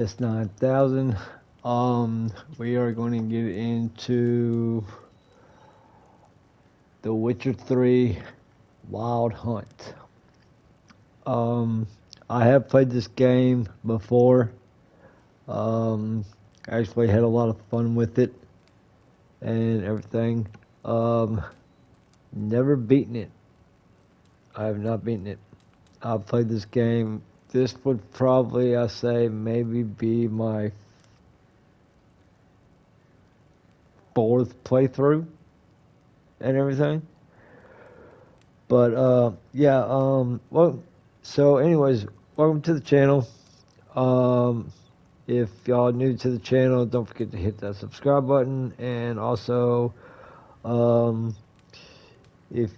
S9000. We are going to get into The Witcher 3 Wild Hunt. I have played this game before. I actually had a lot of fun with it and everything. Never beaten it. I have not beaten it. I've played this game. This would probably, I say, maybe be my fourth playthrough and everything. But yeah, well, so anyways, welcome to the channel. If y'all new to the channel, don't forget to hit that subscribe button, and also, if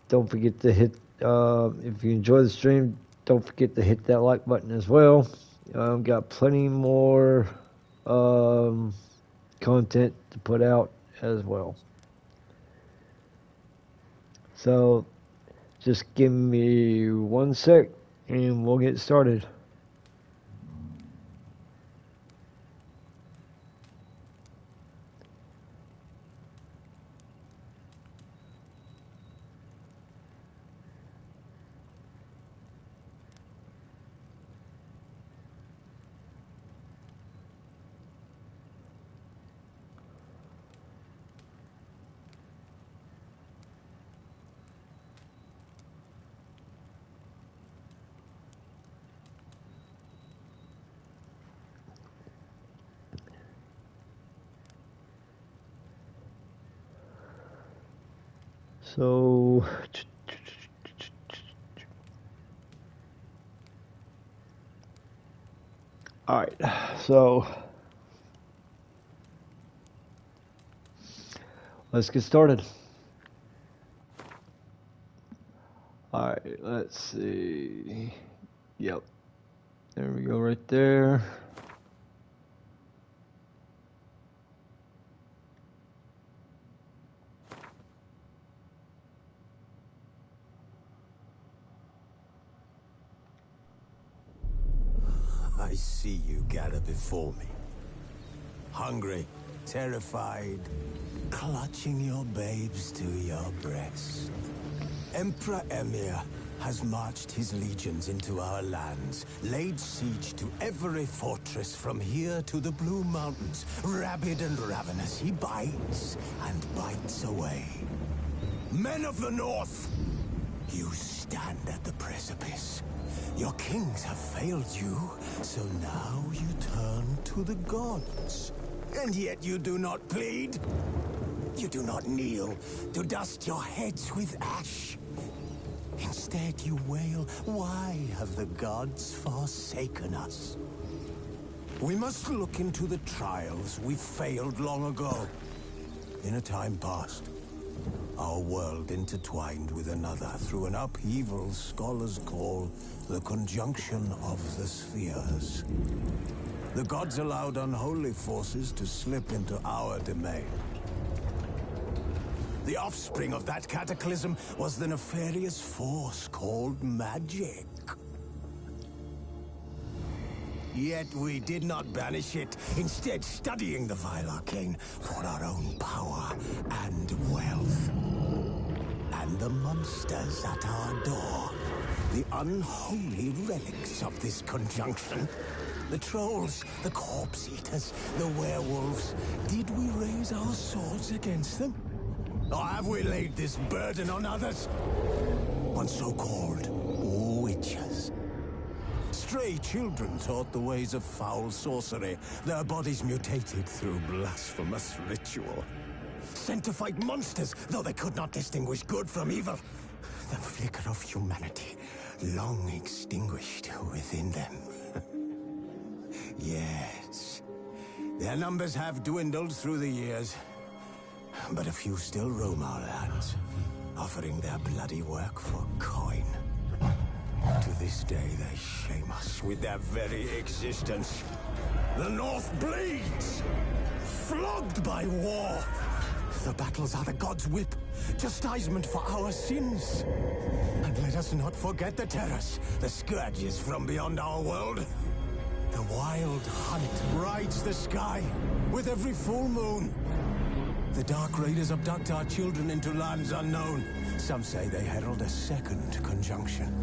don't forget to hit, if you enjoy the stream, don't forget to hit that like button as well. Got plenty more content to put out as well. So just give me 1 sec and we'll get started. So, alright, so let's get started. Alright, let's see. Yep, there we go, right there. I see you gather before me. Hungry, terrified, clutching your babes to your breast. Emperor Emir has marched his legions into our lands, laid siege to every fortress from here to the Blue Mountains. Rabid and ravenous, he bites and bites away. Men of the North, you stand at the precipice. Your kings have failed you, so now you turn to the gods. And yet you do not plead. You do not kneel to dust your heads with ash. Instead you wail, why have the gods forsaken us? We must look into the trials we failed long ago. In a time past, our world intertwined with another through an upheaval scholars call the conjunction of the spheres. The gods allowed unholy forces to slip into our domain. The offspring of that cataclysm was the nefarious force called magic. Yet we did not banish it, instead studying the vile arcane for our own power and wealth. And the monsters at our door, the unholy relics of this conjunction. The trolls, the corpse eaters, the werewolves. Did we raise our swords against them? Or have we laid this burden on others? On so-called witches. Stray children taught the ways of foul sorcery, their bodies mutated through blasphemous ritual. Sent to fight monsters, though they could not distinguish good from evil. The flicker of humanity, long extinguished within them. Yes, their numbers have dwindled through the years, but a few still roam our lands, offering their bloody work for coin. To this day, they shame us with their very existence. The North bleeds, flogged by war. The battles are the gods' whip, chastisement for our sins. And let us not forget the terrors, the scourges from beyond our world. The The wild hunt rides the sky with every full moon. The Dark Raiders abduct our children into lands unknown. Some say they herald a second conjunction.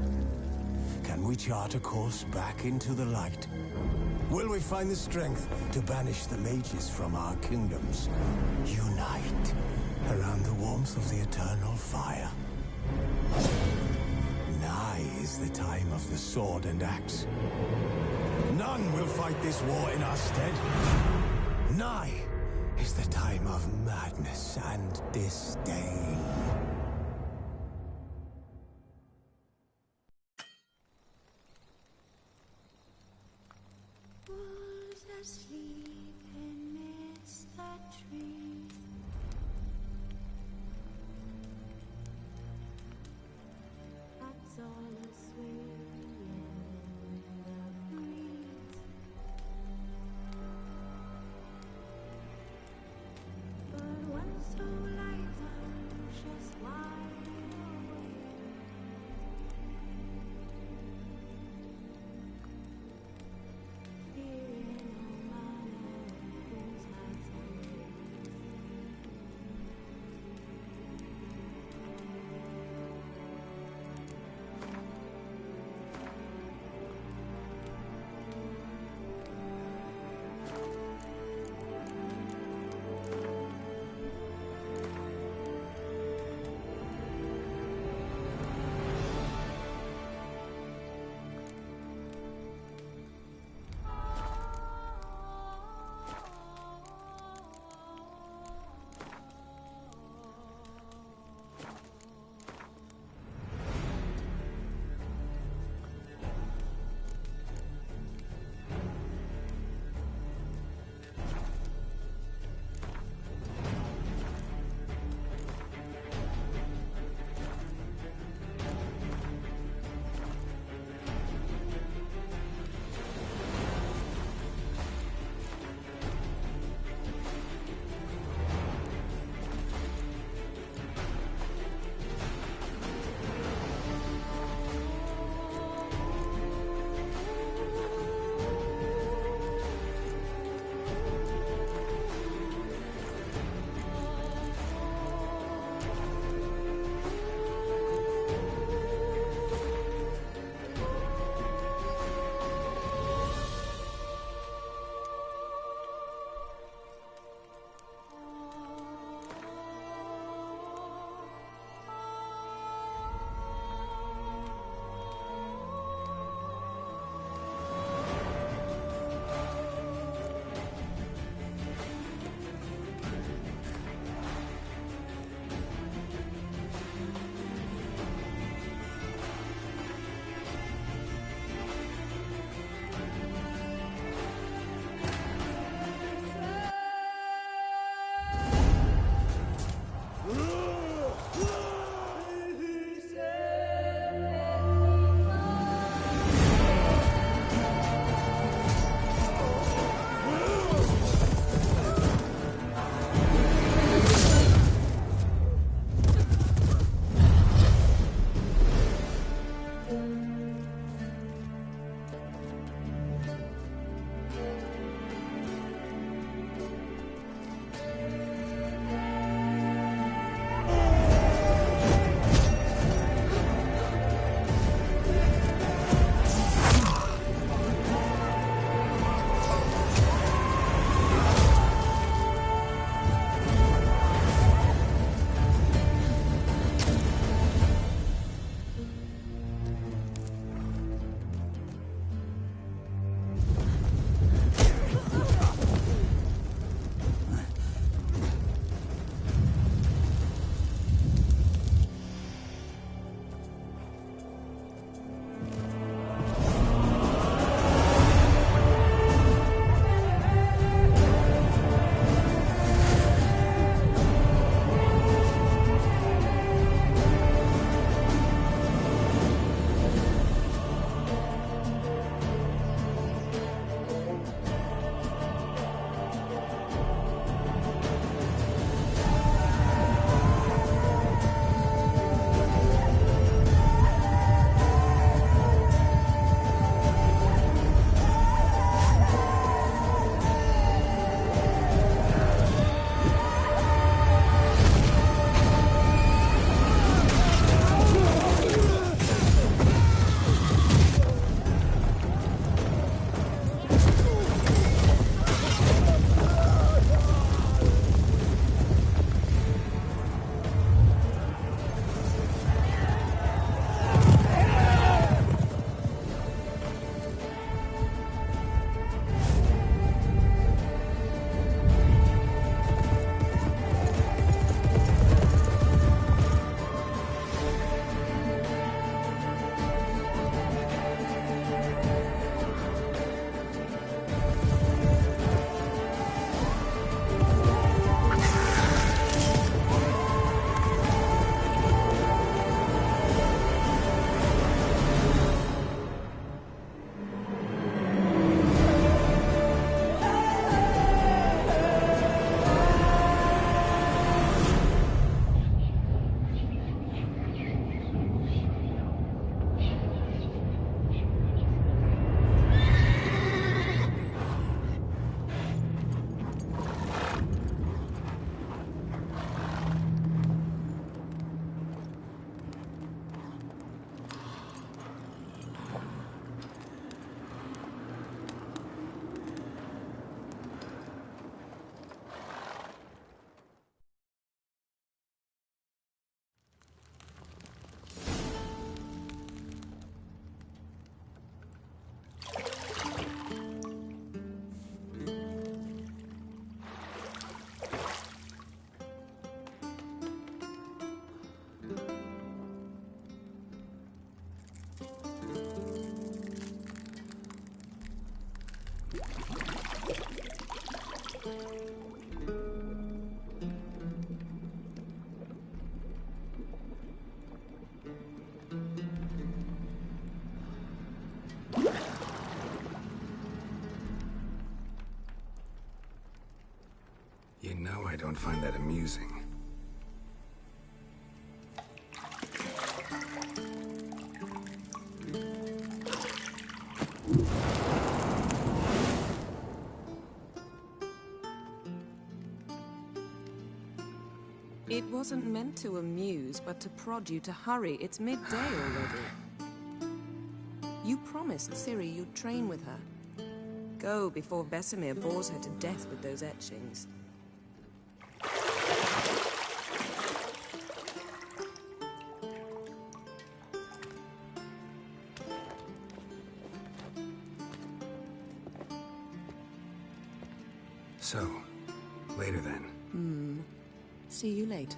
Can we chart a course back into the light? Will we find the strength to banish the mages from our kingdoms? Unite around the warmth of the eternal fire. Nigh is the time of the sword and axe. None will fight this war in our stead. Nigh is the time of madness and disdain. Wolves asleep amidst the trees. That's all a swaying in the breeze. But one soul lies anxious wide awake. Fearing all manner of things has unleashed. You know I don't find that amusing. It wasn't meant to amuse, but to prod you to hurry. It's midday already. You promised Ciri you'd train with her. Go before Vesemir bores her to death with those etchings. So, later then. See you later.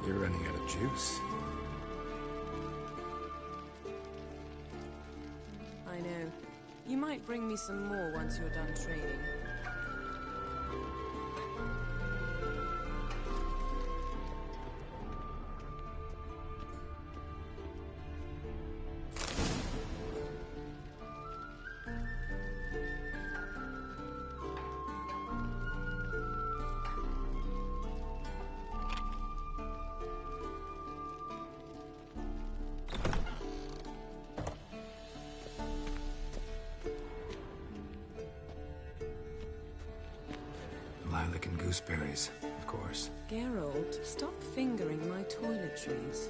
You're running out of juice. I know. You might bring me some more once you're done training. Lilac and gooseberries, of course. Geralt, stop fingering my toiletries.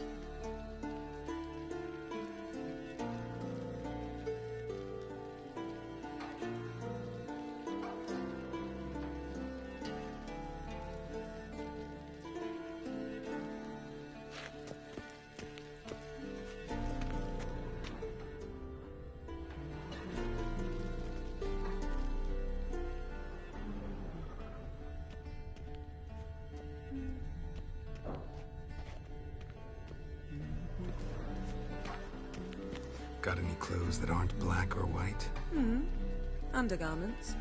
Got any clothes that aren't black or white? Undergarments.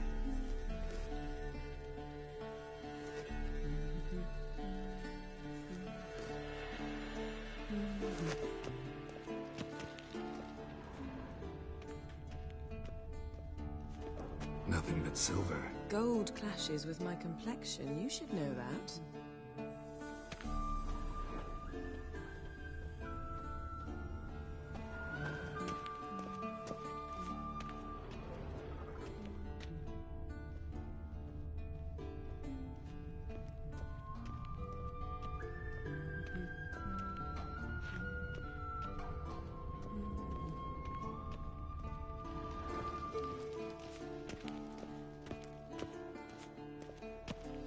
Nothing but silver. Gold clashes with my complexion. You should know that.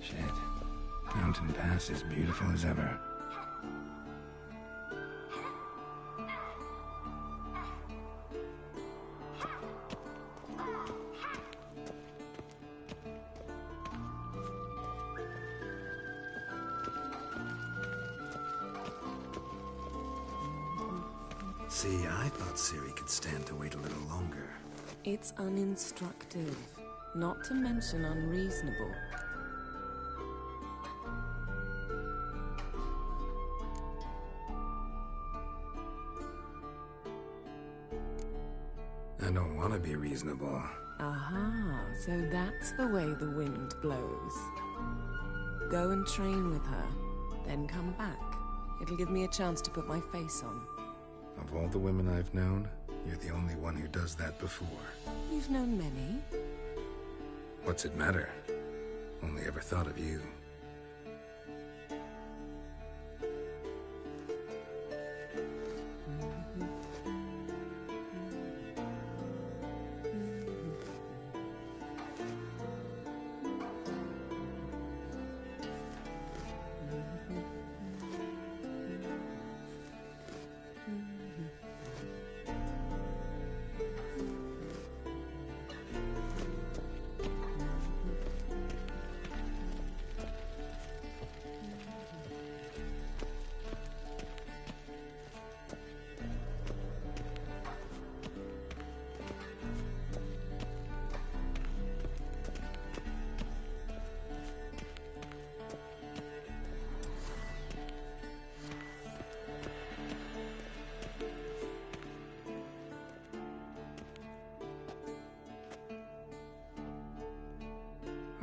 Shit. Mountain Pass is beautiful as ever. See, I thought Ciri could stand to wait a little longer. It's uninstructive, not to mention unreasonable. I don't want to be reasonable. Aha, so that's the way the wind blows. Go and train with her, then come back. It'll give me a chance to put my face on. Of all the women I've known, you're the only one who does that before. You've known many. What's it matter? Only ever thought of you.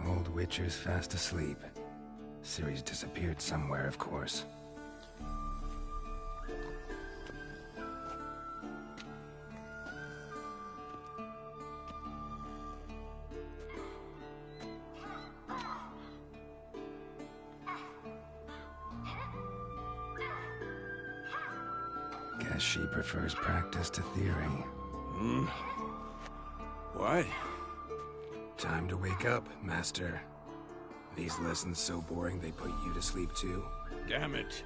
Old Witcher's fast asleep. Ciri's disappeared somewhere, of course. Guess she prefers practice to theory. What? Time to wake up, Master. These lessons so boring they put you to sleep too? Damn it.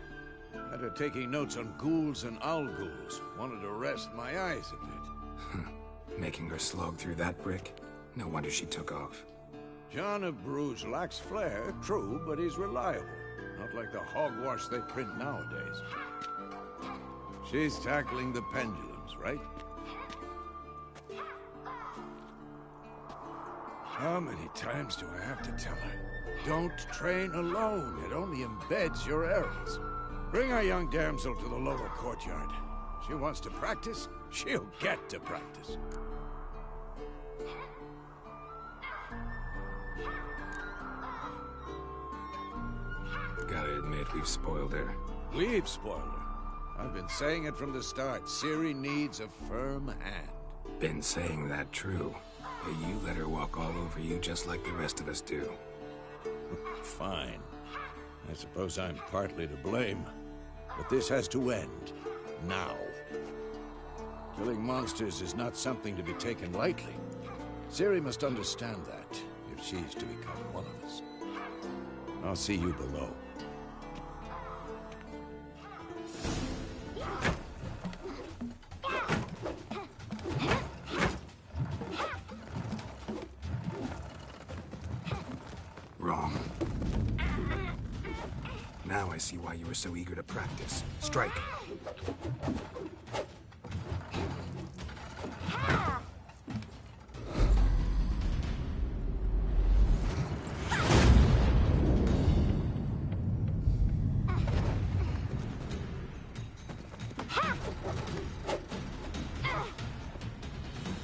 Had her taking notes on ghouls and owl ghouls. Wanted to rest my eyes a bit. Making her slog through that brick? No wonder she took off. John of Bruges lacks flair, true, but he's reliable. Not like the hogwash they print nowadays. She's tackling the pendulums, right? How many times do I have to tell her? Don't train alone. It only embeds your errors. Bring our young damsel to the lower courtyard. She wants to practice, she'll get to practice. Gotta admit, we've spoiled her. We've spoiled her. I've been saying it from the start. Ciri needs a firm hand. Been saying that true. But you let her walk all over you just like the rest of us do. Fine. I suppose I'm partly to blame. But this has to end. Now. Killing monsters is not something to be taken lightly. Ciri must understand that, if she's to become one of us. I'll see you below. Wrong. Now I see why you were so eager to practice. Strike.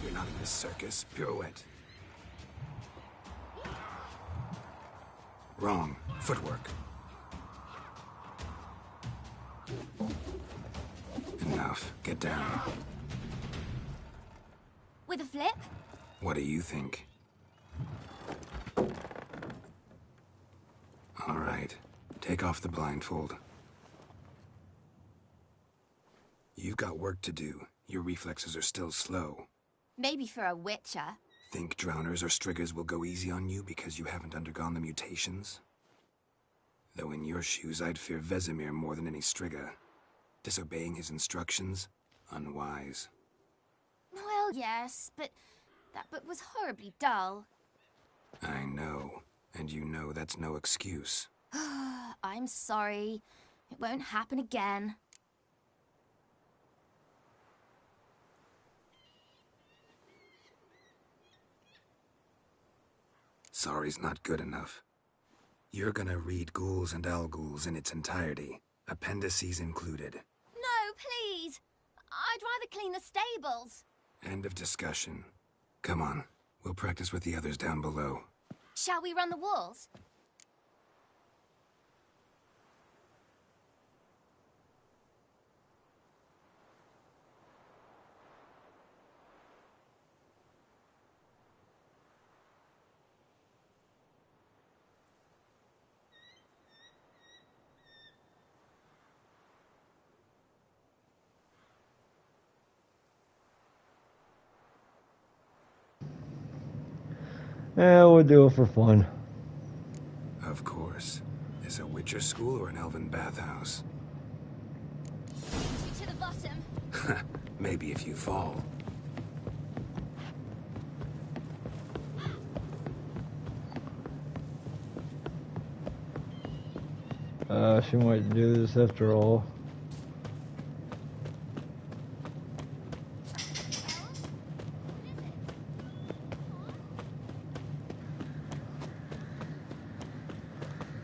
You're not in this circus. Pirouette. Wrong. Footwork. Enough. Get down. With a flip? What do you think? All right. Take off the blindfold. You've got work to do. Your reflexes are still slow. Maybe for a witcher. Think drowners or striggers will go easy on you because you haven't undergone the mutations? Though in your shoes, I'd fear Vesemir more than any strigger. Disobeying his instructions? Unwise. Well, yes, but that book was horribly dull. I know. And you know that's no excuse. I'm sorry. It won't happen again. Sorry's not good enough. You're gonna read Ghouls and Al-Ghouls in its entirety, appendices included. No, please. I'd rather clean the stables. End of discussion. Come on, we'll practice with the others down below. Shall we run the walls? Yeah, we'll do it for fun. Of course. Is a Witcher school or an elven bathhouse? To the bottom. Maybe if you fall. She might do this after all.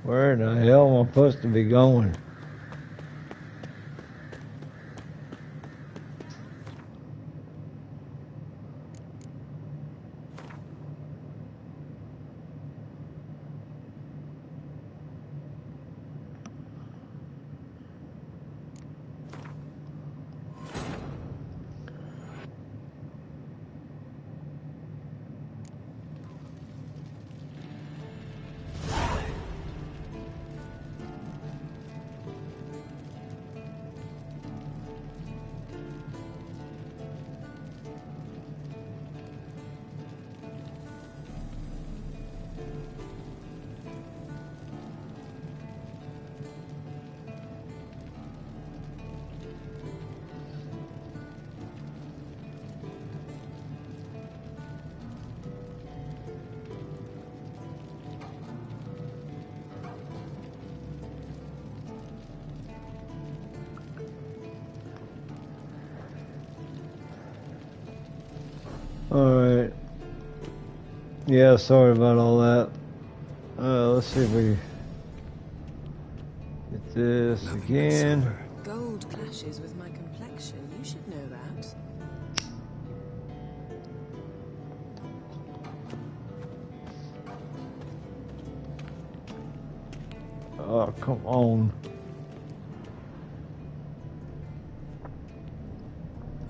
Where the hell am I supposed to be going? Alright. Yeah, sorry about all that. Let's see if we get this Nothing but again. silver. Gold clashes with my complexion. You should know that. Oh, come on.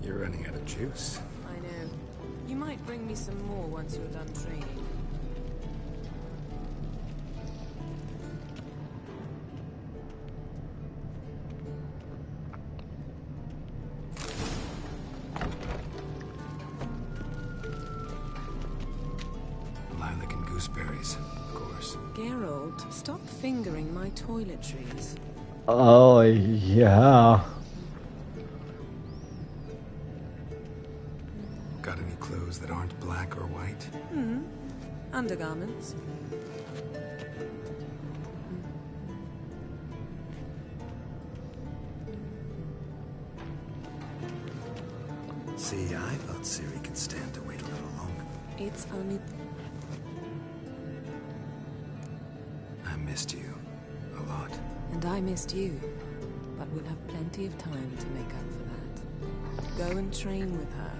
You're running out of juice. I know. You might bring me some more once you're done training. Lilac and gooseberries, of course. Geralt, stop fingering my toiletries. Oh, yeah. Got any clothes that aren't black or white? Undergarments. See, I thought Ciri could stand to wait a little longer. It's only... I missed you. A lot. And I missed you. But we'll have plenty of time to make up for that. Go and train with her.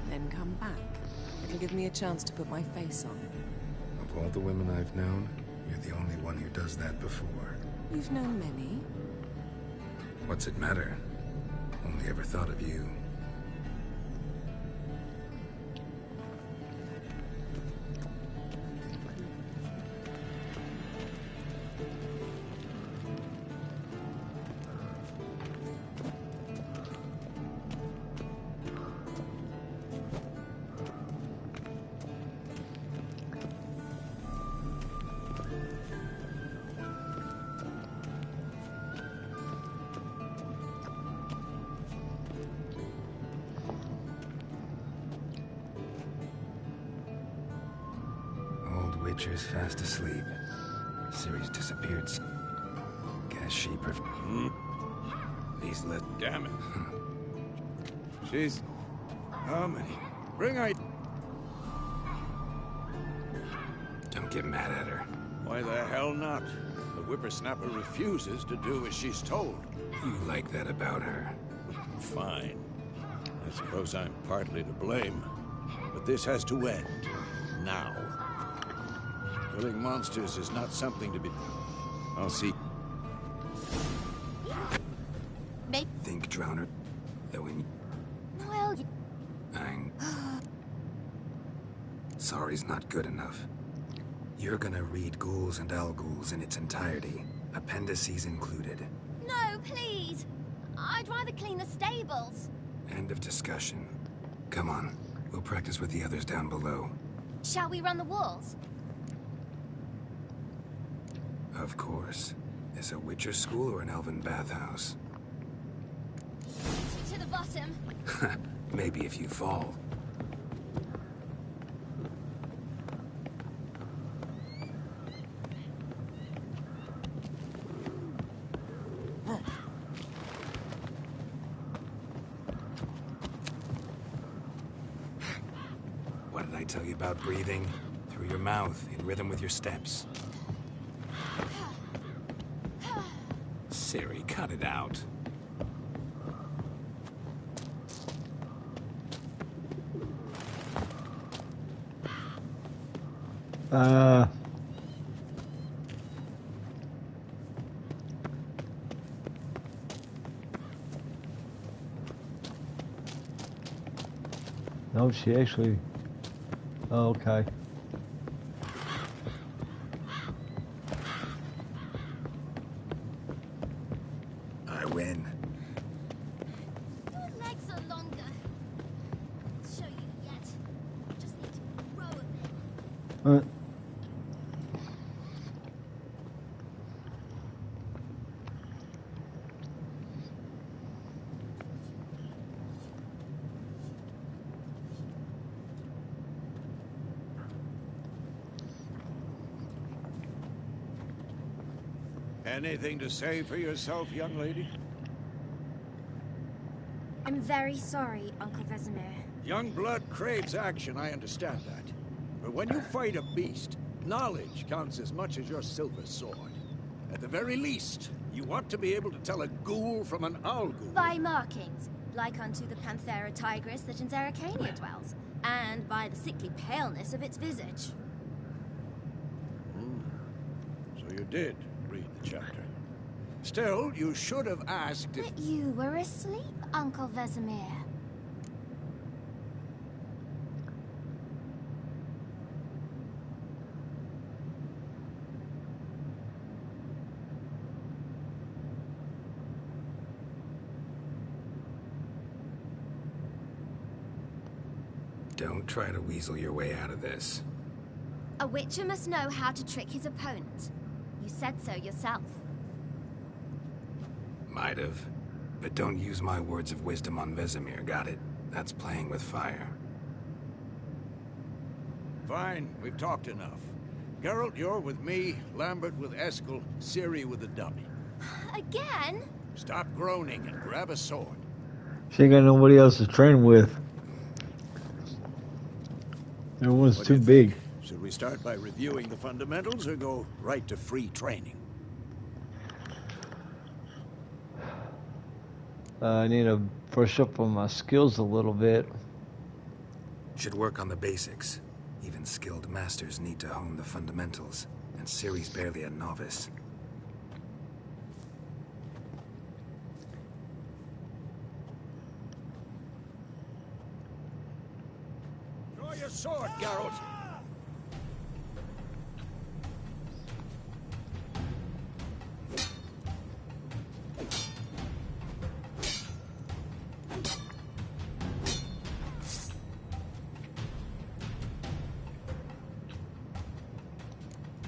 Then come back. It'll give me a chance to put my face on. Of all the women I've known, you're the only one who does that before. You've known many. What's it matter? Only ever thought of you. Witcher's fast asleep. Ciri's disappeared. Guess she These lit. Damn it. She's... How many? Bring her... Don't Don't get mad at her. Why the hell not? The whippersnapper refuses to do as she's told. You like that about her. Fine. I suppose I'm partly to blame. But this has to end. Now. Killing monsters is not something to be... I'll see. Think, Drowner. Though in... Well, I'm... Sorry's not good enough. You're gonna read Ghouls and Al-Ghouls in its entirety. Appendices included. no, please. I'd rather clean the stables. End of discussion. Come on. We'll practice with the others down below. Shall we run the walls? Of course. Is a Witcher school or an elven bathhouse? To the bottom. Maybe if you fall. What did I tell you about breathing? Through your mouth, in rhythm with your steps. Siri, cut it out. No, she actually... Oh, okay. I win. Your legs are longer. I'll show you yet. Just need to grow a bit. Anything to say for yourself, young lady? I'm very sorry, Uncle Vesemir. Young blood craves action, I understand that. But when you fight a beast, knowledge counts as much as your silver sword. At the very least, you want to be able to tell a ghoul from an owl-ghoul. By markings, like unto the Panthera tigris that in Zeracania dwells, and by the sickly paleness of its visage. So you did read the chapter. Still, you should have asked if... But you were asleep, Uncle Vesemir. Don't try to weasel your way out of this. A witcher must know how to trick his opponent. You said so yourself. Might have. But don't use my words of wisdom on Vesemir, got it? That's playing with fire. Fine, we've talked enough. Geralt, you're with me, Lambert with Eskel, Ciri with the dummy. Again? Stop groaning and grab a sword. She ain't got nobody else to train with. Everyone's What do too you big. think? Should we start by reviewing the fundamentals or go right to free training? I need to brush up on my skills a little bit. Should work on the basics. Even skilled masters need to hone the fundamentals, and Ciri's barely a novice. Draw your sword, Geralt!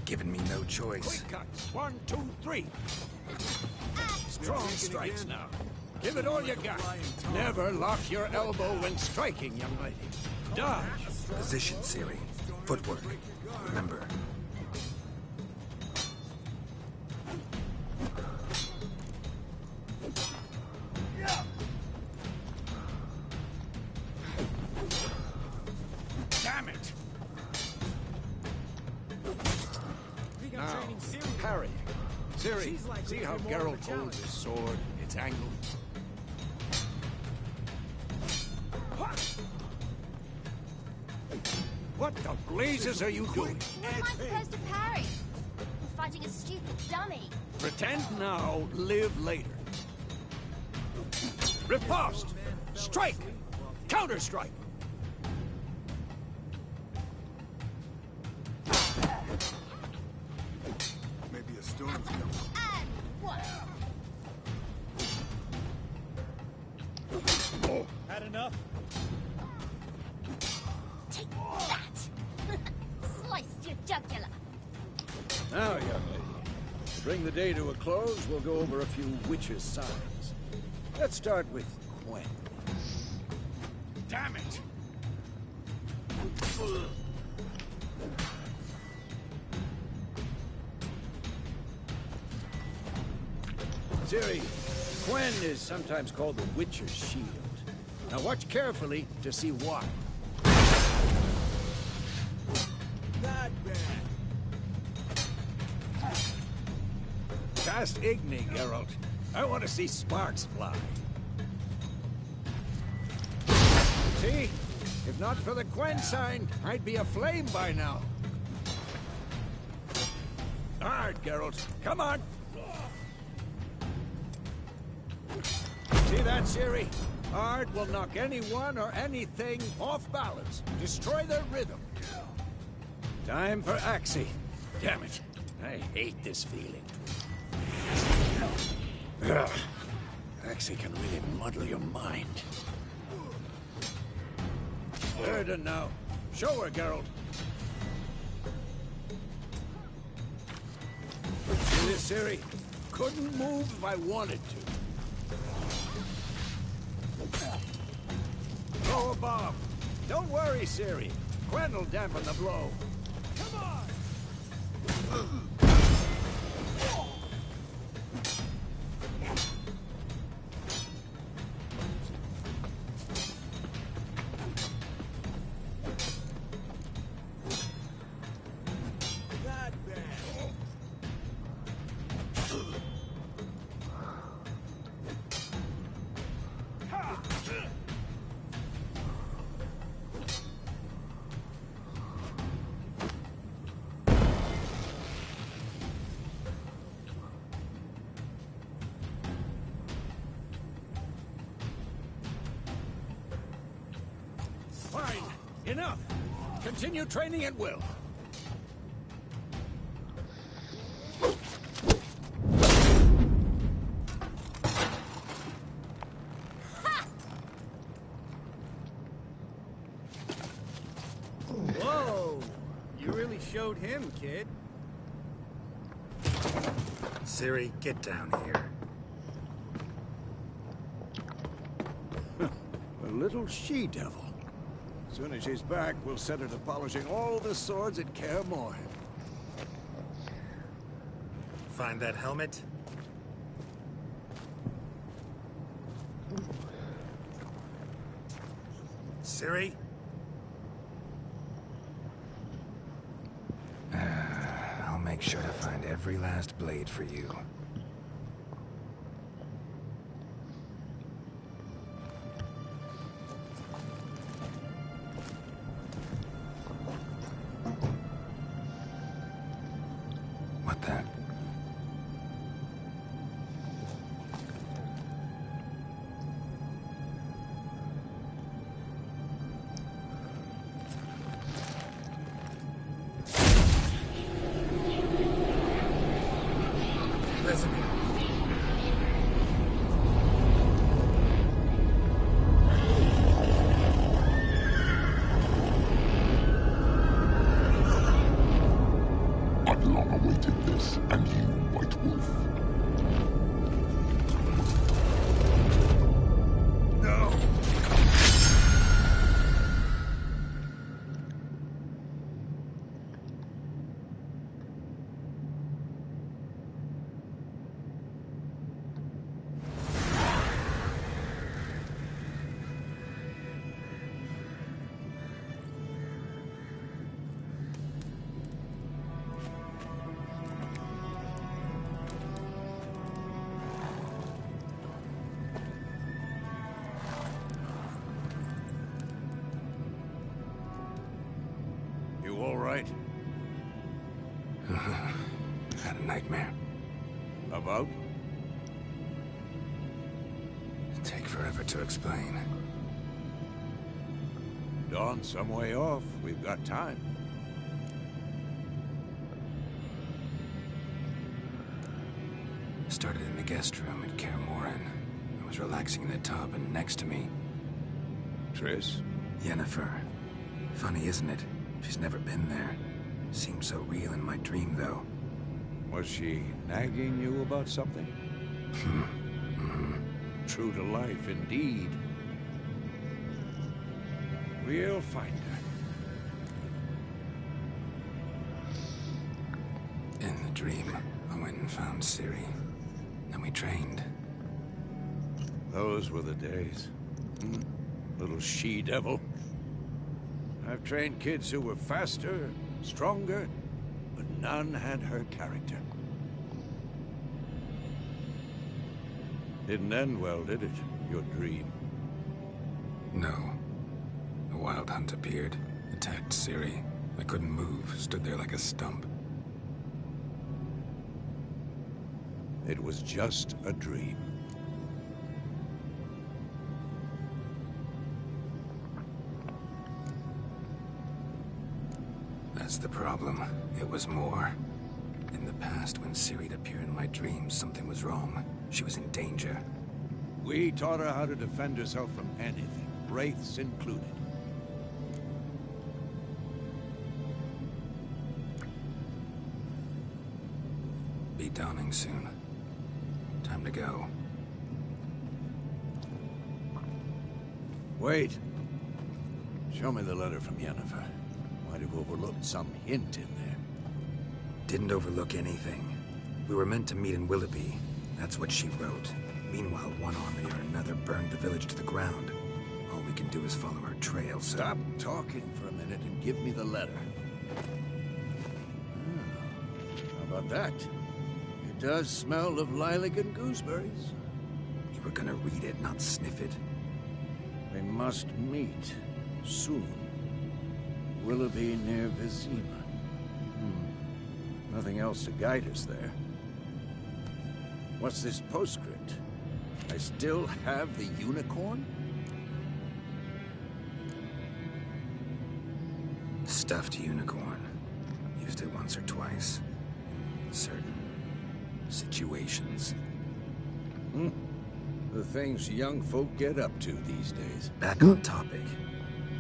Given me no choice. Quick cuts. 1, 2, 3. Strong strikes now. Give it all you got. Never lock your elbow when striking, young lady. Dodge. Position, Ciri. Footwork. Remember. Damn it! Ciri, see how Geralt holds his sword, its angle? What the blazes are you doing? What am I supposed to parry? I'm fighting a stupid dummy. Pretend now, live later. Riposte! Strike! Counter-strike! Maybe a storm's coming. And what? Had enough? Take that! Sliced your jugular. Now, young lady, to bring the day to a close, we'll go over a few witches' signs. Let's start with Gwen. Damn it! Ciri, Gwen is sometimes called the Witcher's Shield. Now watch carefully to see why. Not bad. Cast Igni, Geralt. I want to see sparks fly. See? If not for the Gwen sign, I'd be aflame by now. Hard, Geralt. Come on. See that, Ciri? Hard will knock anyone or anything off balance. Destroy their rhythm. Time for Axie. Damn it. I hate this feeling. Ugh. Axie can really muddle your mind. Burden now. Show her, Geralt. See this, Ciri? Couldn't move if I wanted to. Throw a bomb. Don't worry, Ciri. Gwen will dampen the blow. Come on! Not bad. Fine. Enough. Continue training at will. Whoa! You really showed him, kid. Ciri, get down here. A little she-devil. As soon as she's back, we'll set her to polishing all the swords at Kaer Morhen. Find that helmet? Ciri? I'll make sure to find every last blade for you. What the? right? Had a nightmare. About? Take forever to explain. Dawn's some way off. We've got time. Started in the guest room at Kaer Morhen. I was relaxing in the tub, and next to me, Triss? Yennefer. Funny, isn't it? She's never been there. Seemed so real in my dream, though. Was she nagging you about something? True to life, indeed. We'll find her. In the dream, I went and found Ciri. Then we trained. Those were the days. Little she-devil. I've trained kids who were faster, stronger, but none had her character. Didn't end well, did it? Your dream? No. A wild hunt appeared, attacked Ciri. I couldn't move, stood there like a stump. It was just a dream. That's the problem. It was more. In the past, when Ciri'd appear in my dreams, something was wrong. She was in danger. We taught her how to defend herself from anything, wraiths included. Be dawning soon. Time to go. Wait. Show me the letter from Yennefer. Might have overlooked some hint in there. Didn't overlook anything. We were meant to meet in Willoughby. That's what she wrote. Meanwhile, one army or another burned the village to the ground. All we can do is follow her trail, so... Stop talking for a minute and give me the letter. How about that? It does smell of lilac and gooseberries. You were gonna read it, not sniff it. We must meet soon. Willoughby near Vizima. Nothing else to guide us there. What's this postscript? I still have the unicorn? Stuffed unicorn. Used it once or twice. In certain situations. The things young folk get up to these days. Back on topic.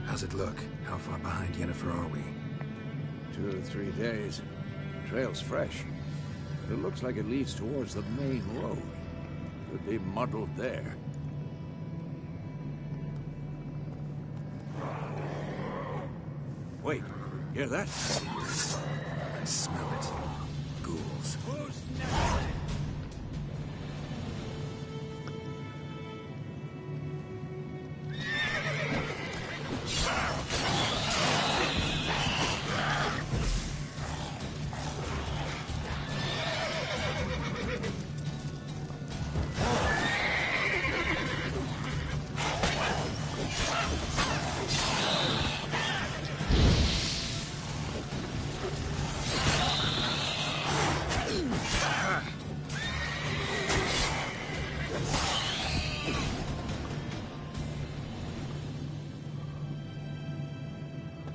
How's it look? How far behind Yennefer are we? 2 or 3 days. Trail's fresh. But it looks like it leads towards the main road. Could be muddled there. Wait, hear that? I smell it. Ghouls. Who's next?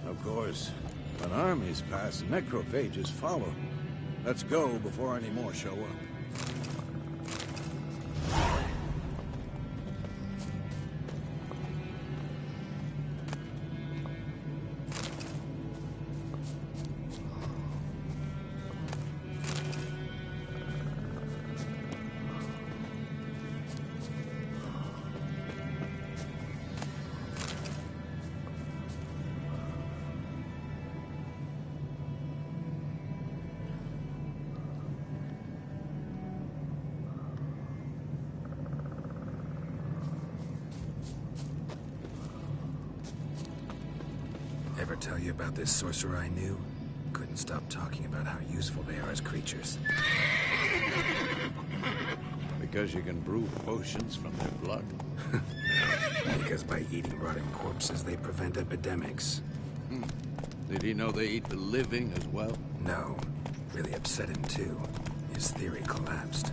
Of course, when armies pass, necrophages follow. Let's go before any more show up. Ever tell you about this sorcerer I knew? Couldn't stop talking about how useful they are as creatures. Because you can brew potions from their blood. Because by eating rotting corpses, they prevent epidemics. Did he know they eat the living as well? No. Really upset him, too. His theory collapsed.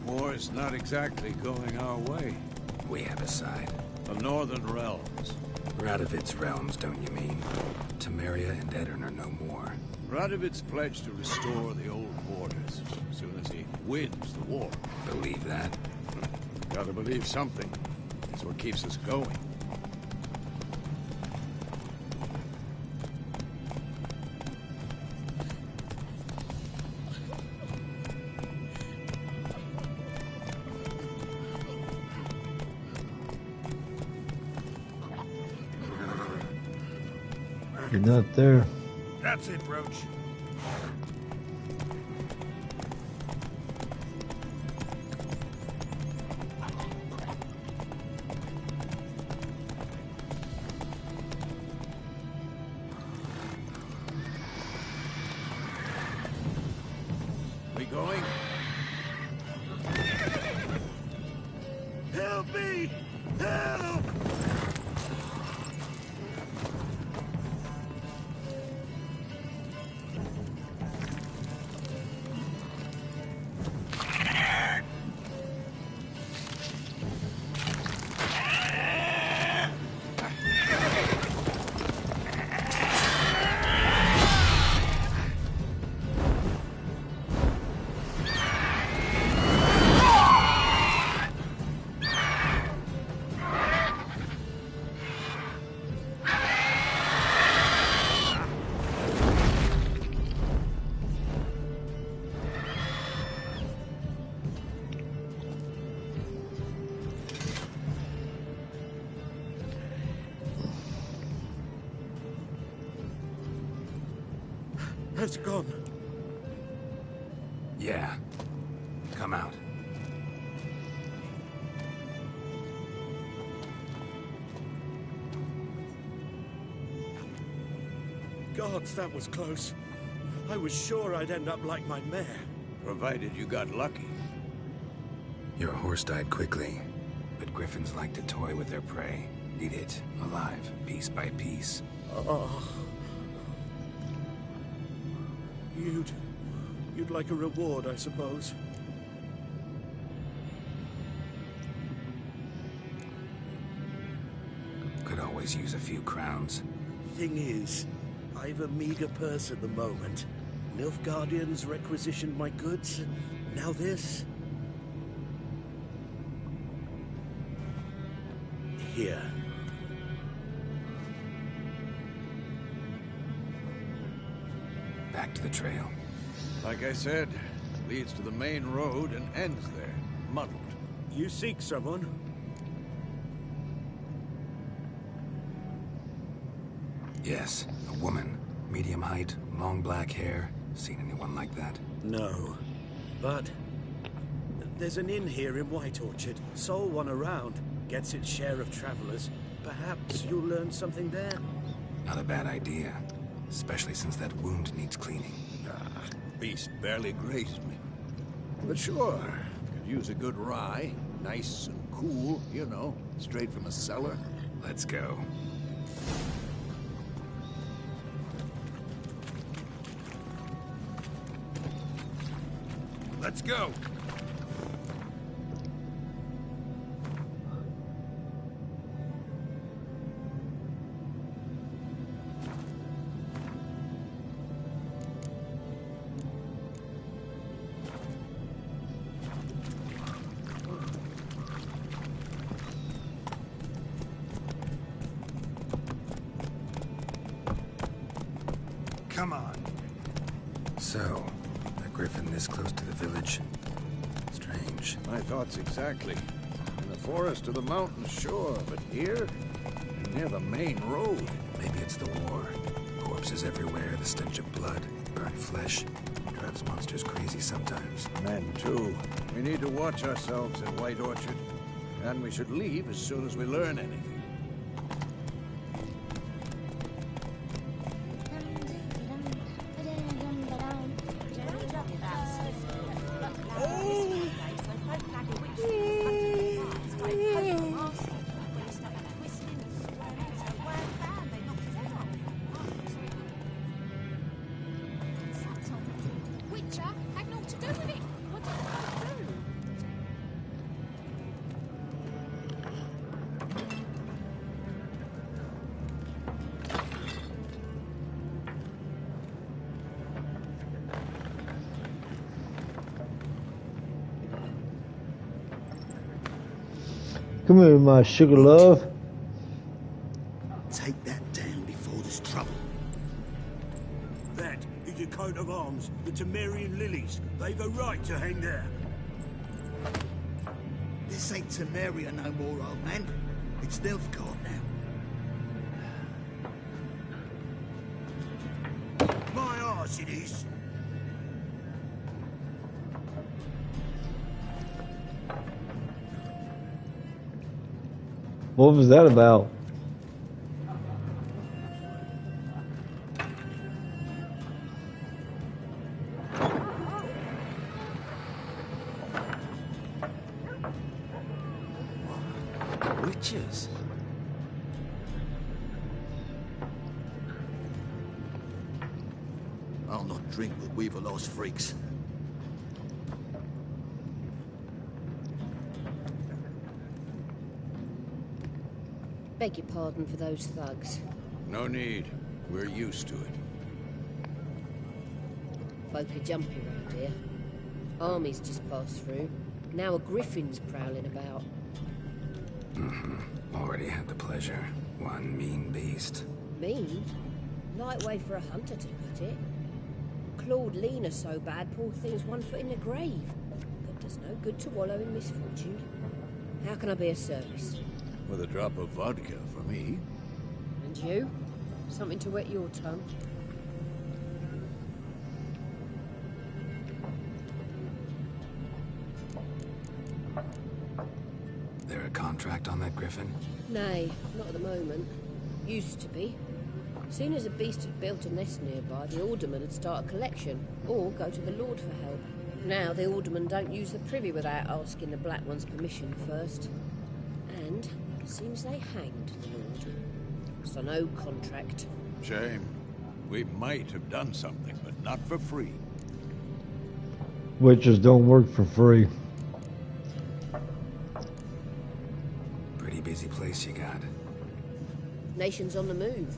War's not exactly going our way. We have a side. The Northern Realms. Radovid's realms, don't you mean? Temeria and Edirn are no more. Radovid's pledged to restore the old borders as soon as he wins the war. Believe that? Gotta believe something. It's what keeps us going. You're not there. That's it, Roach. We going? Help me! Help! It's gone. Yeah. Come out. Gods, that was close. I was sure I'd end up like my mare. Provided you got lucky. Your horse died quickly, but griffins like to toy with their prey. Eat it, alive, piece by piece. Oh. You'd like a reward, I suppose. Could always use a few crowns. Thing is, I've a meager purse at the moment. Nilfgaardians requisitioned my goods. Now this. Here. Back to the trail. Like I said, leads to the main road and ends there, muddled. You seek someone? Yes, a woman. Medium height, long black hair. Seen anyone like that? No. But there's an inn here in White Orchard. Sole one around. Gets its share of travelers. Perhaps you'll learn something there. Not a bad idea. Especially since that wound needs cleaning. Beast barely grazed me. But sure, could use a good rye. Nice and cool, you know, straight from a cellar. Let's go. Let's go! Come on. So, a griffin this close to the village? Strange. My thoughts exactly. In the forest or the mountains, sure, but here? Near the main road. Maybe it's the war. Corpses everywhere, the stench of blood, burnt flesh. Drives monsters crazy sometimes. Men, too. We need to watch ourselves in White Orchard. And we should leave as soon as we learn anything. Come here, my sugar love. Take that down before there's trouble. That is a coat of arms, the Temerian lilies. They've a right to hang there. This ain't Temeria no more, old man. It's Nilfgaard now. My arse it is. What was that about? Witches. I'll not drink with Weaverlaw's freaks. Beg your pardon for those thugs. No need. We're used to it. Folk are jumpy round here. Armies just passed through. Now a griffin's prowling about. Already had the pleasure. One mean beast. Mean? Light way for a hunter to put it. Clawed Lena so bad, poor thing's 1 foot in the grave. But does no good to wallow in misfortune. How can I be of service? With a drop of vodka for me. And you? Something to wet your tongue? There a contract on that griffin? Nay, not at the moment. Used to be. Soon as a beast had built a nest nearby, the alderman would start a collection, or go to the Lord for help. Now the aldermen don't use the privy without asking the Black One's permission first. And seems they hanged the Lord. So no contract. Shame. We might have done something, but not for free. Witches don't work for free. Pretty busy place you got. Nations on the move.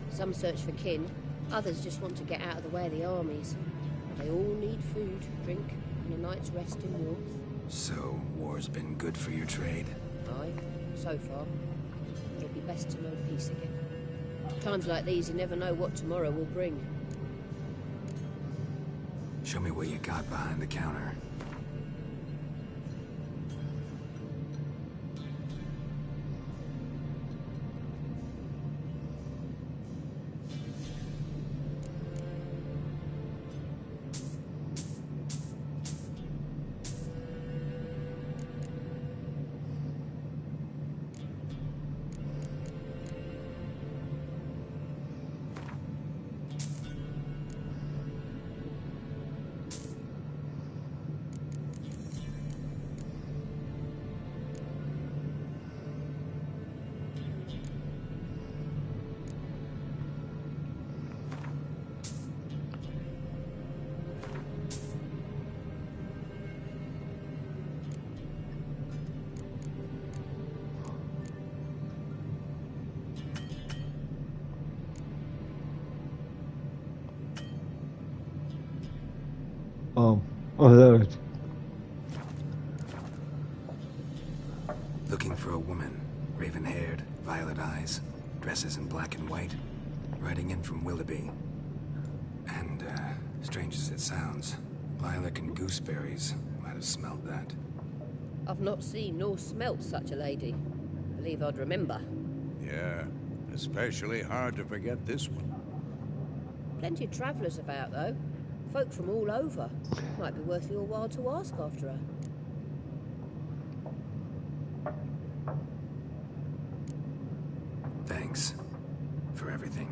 Some search for kin, others just want to get out of the way of the armies. They all need food, drink, and a night's rest in warmth. So, war's been good for your trade? Aye, so far. It'll be best to know peace again. Times like these, you never know what tomorrow will bring. Show me what you got behind the counter. Oh, there it is. Looking for a woman. Raven-haired, violet eyes, dresses in black and white. Riding in from Willoughby. And, strange as it sounds, lilac and gooseberries might have smelled that. I've not seen nor smelt such a lady. Believe I'd remember. Yeah, especially hard to forget this one. Plenty of travellers about, though. Folk from all over. Might be worth your while to ask after her. Thanks for everything.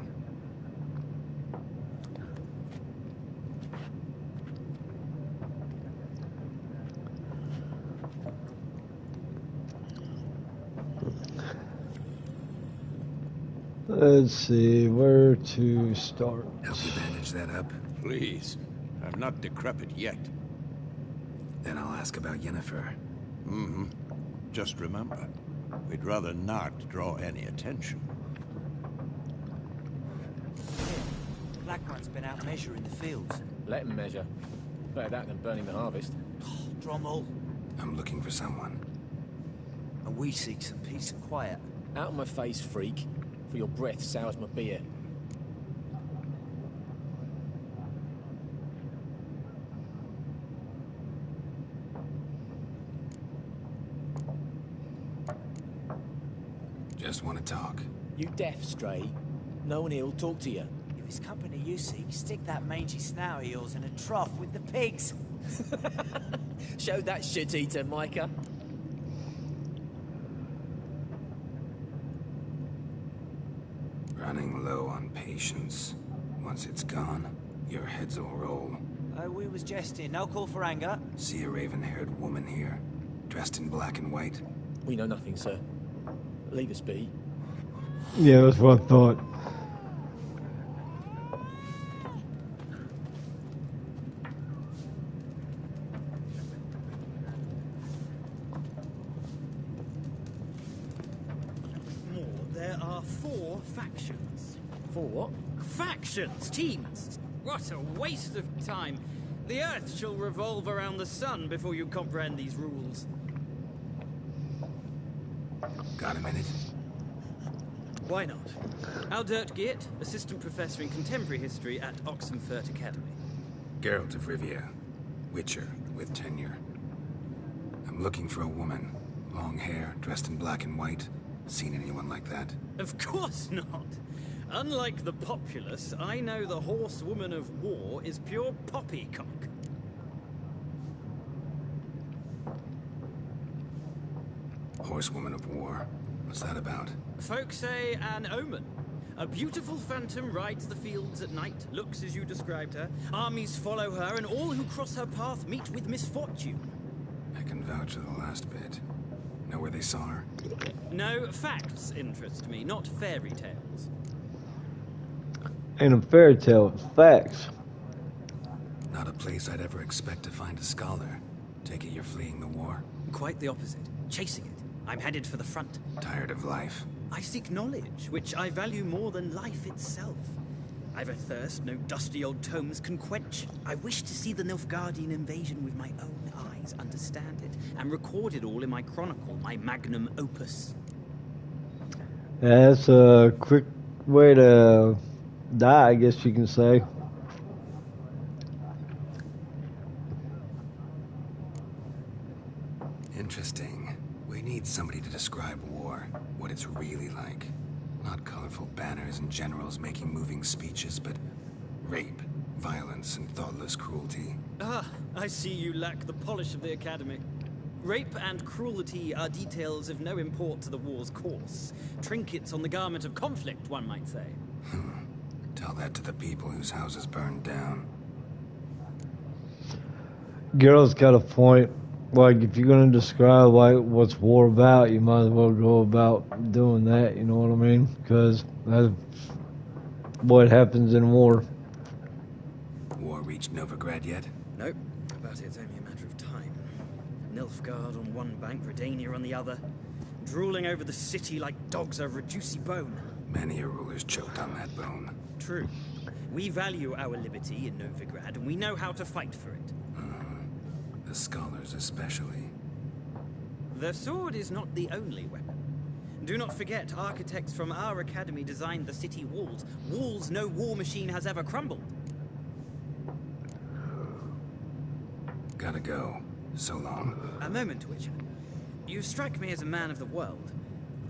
Let's see where to start. Help you bandage that up? Please. I'm not decrepit yet. Then I'll ask about Yennefer. Mm-hmm. Just remember, we'd rather not draw any attention. Blackrone's been out measuring the fields. Let him measure. Better that than burning the harvest. Drommel. I'm looking for someone. A we seek some peace and quiet. Out of my face, freak. For your breath sours my beer. Just want to talk. You deaf, Stray? No one here'll talk to you. If it's company you seek, stick that mangy snout of yours in a trough with the pigs. Show that shit-eater, Micah. Running low on patience. Once it's gone, your heads will roll. Oh, we was jesting. No call for anger. See a raven-haired woman here, dressed in black and white? We know nothing, sir. Leave us be. Yeah, that's what I thought. There are 4 factions. 4 what? Factions! Teams! What a waste of time. The Earth shall revolve around the sun before you comprehend these rules. Got a minute? Why not? Aldert Geert, Assistant Professor in Contemporary History at Oxenfurt Academy. Geralt of Rivia. Witcher with tenure. I'm looking for a woman. Long hair, dressed in black and white. Seen anyone like that? Of course not. Unlike the populace, I know the horsewoman of war is pure poppycock. Horsewoman of war? What's that about? Folk say an omen. A beautiful phantom rides the fields at night, looks as you described her. Armies follow her, and all who cross her path meet with misfortune. I can vouch for the last bit. Know where they saw her? No, facts interest me, not fairy tales. Ain't a fairy tale, it's facts. Not a place I'd ever expect to find a scholar. Take it you're fleeing the war? Quite the opposite. Chasing it. I'm headed for the front. Tired of life? I seek knowledge, which I value more than life itself. I've a thirst no dusty old tomes can quench. I wish to see the Nilfgaardian invasion with my own eyes, understand it, and record it all in my chronicle, my magnum opus. That's a quick way to die, I guess you can say. Interesting. We need somebody to describe war, what it's really like. Not colorful banners and generals making moving speeches, but rape, violence, and thoughtless cruelty. Ah, I see you lack the polish of the Academy. Rape and cruelty are details of no import to the war's course. Trinkets on the garment of conflict, one might say. Tell that to the people whose houses burned down. Girl's got a point. Like, if you're gonna describe like what's war about, you might as well go about doing that. You know what I mean? Because that's what happens in war. War reached Novigrad yet? Nope, but it's only a matter of time. Nilfgaard on one bank, Redania on the other, drooling over the city like dogs over a juicy bone. Many a ruler's choked on that bone. True. We value our liberty in Novigrad, and we know how to fight for it. The scholars especially. The sword is not the only weapon. Do not forget, architects from our academy designed the city walls. Walls no war machine has ever crumbled. Gotta go. So long. A moment, Witcher. You strike me as a man of the world.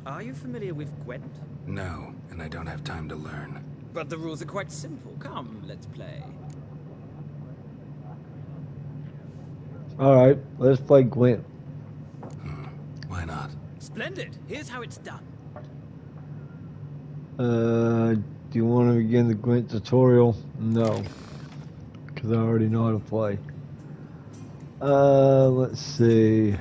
Are you familiar with Gwent? No, and I don't have time to learn. But the rules are quite simple. Come, let's play. Alright, let's play Gwent. Why not? Splendid. Here's how it's done. Do you want to begin the Gwent tutorial? No. Because I already know how to play. Let's see.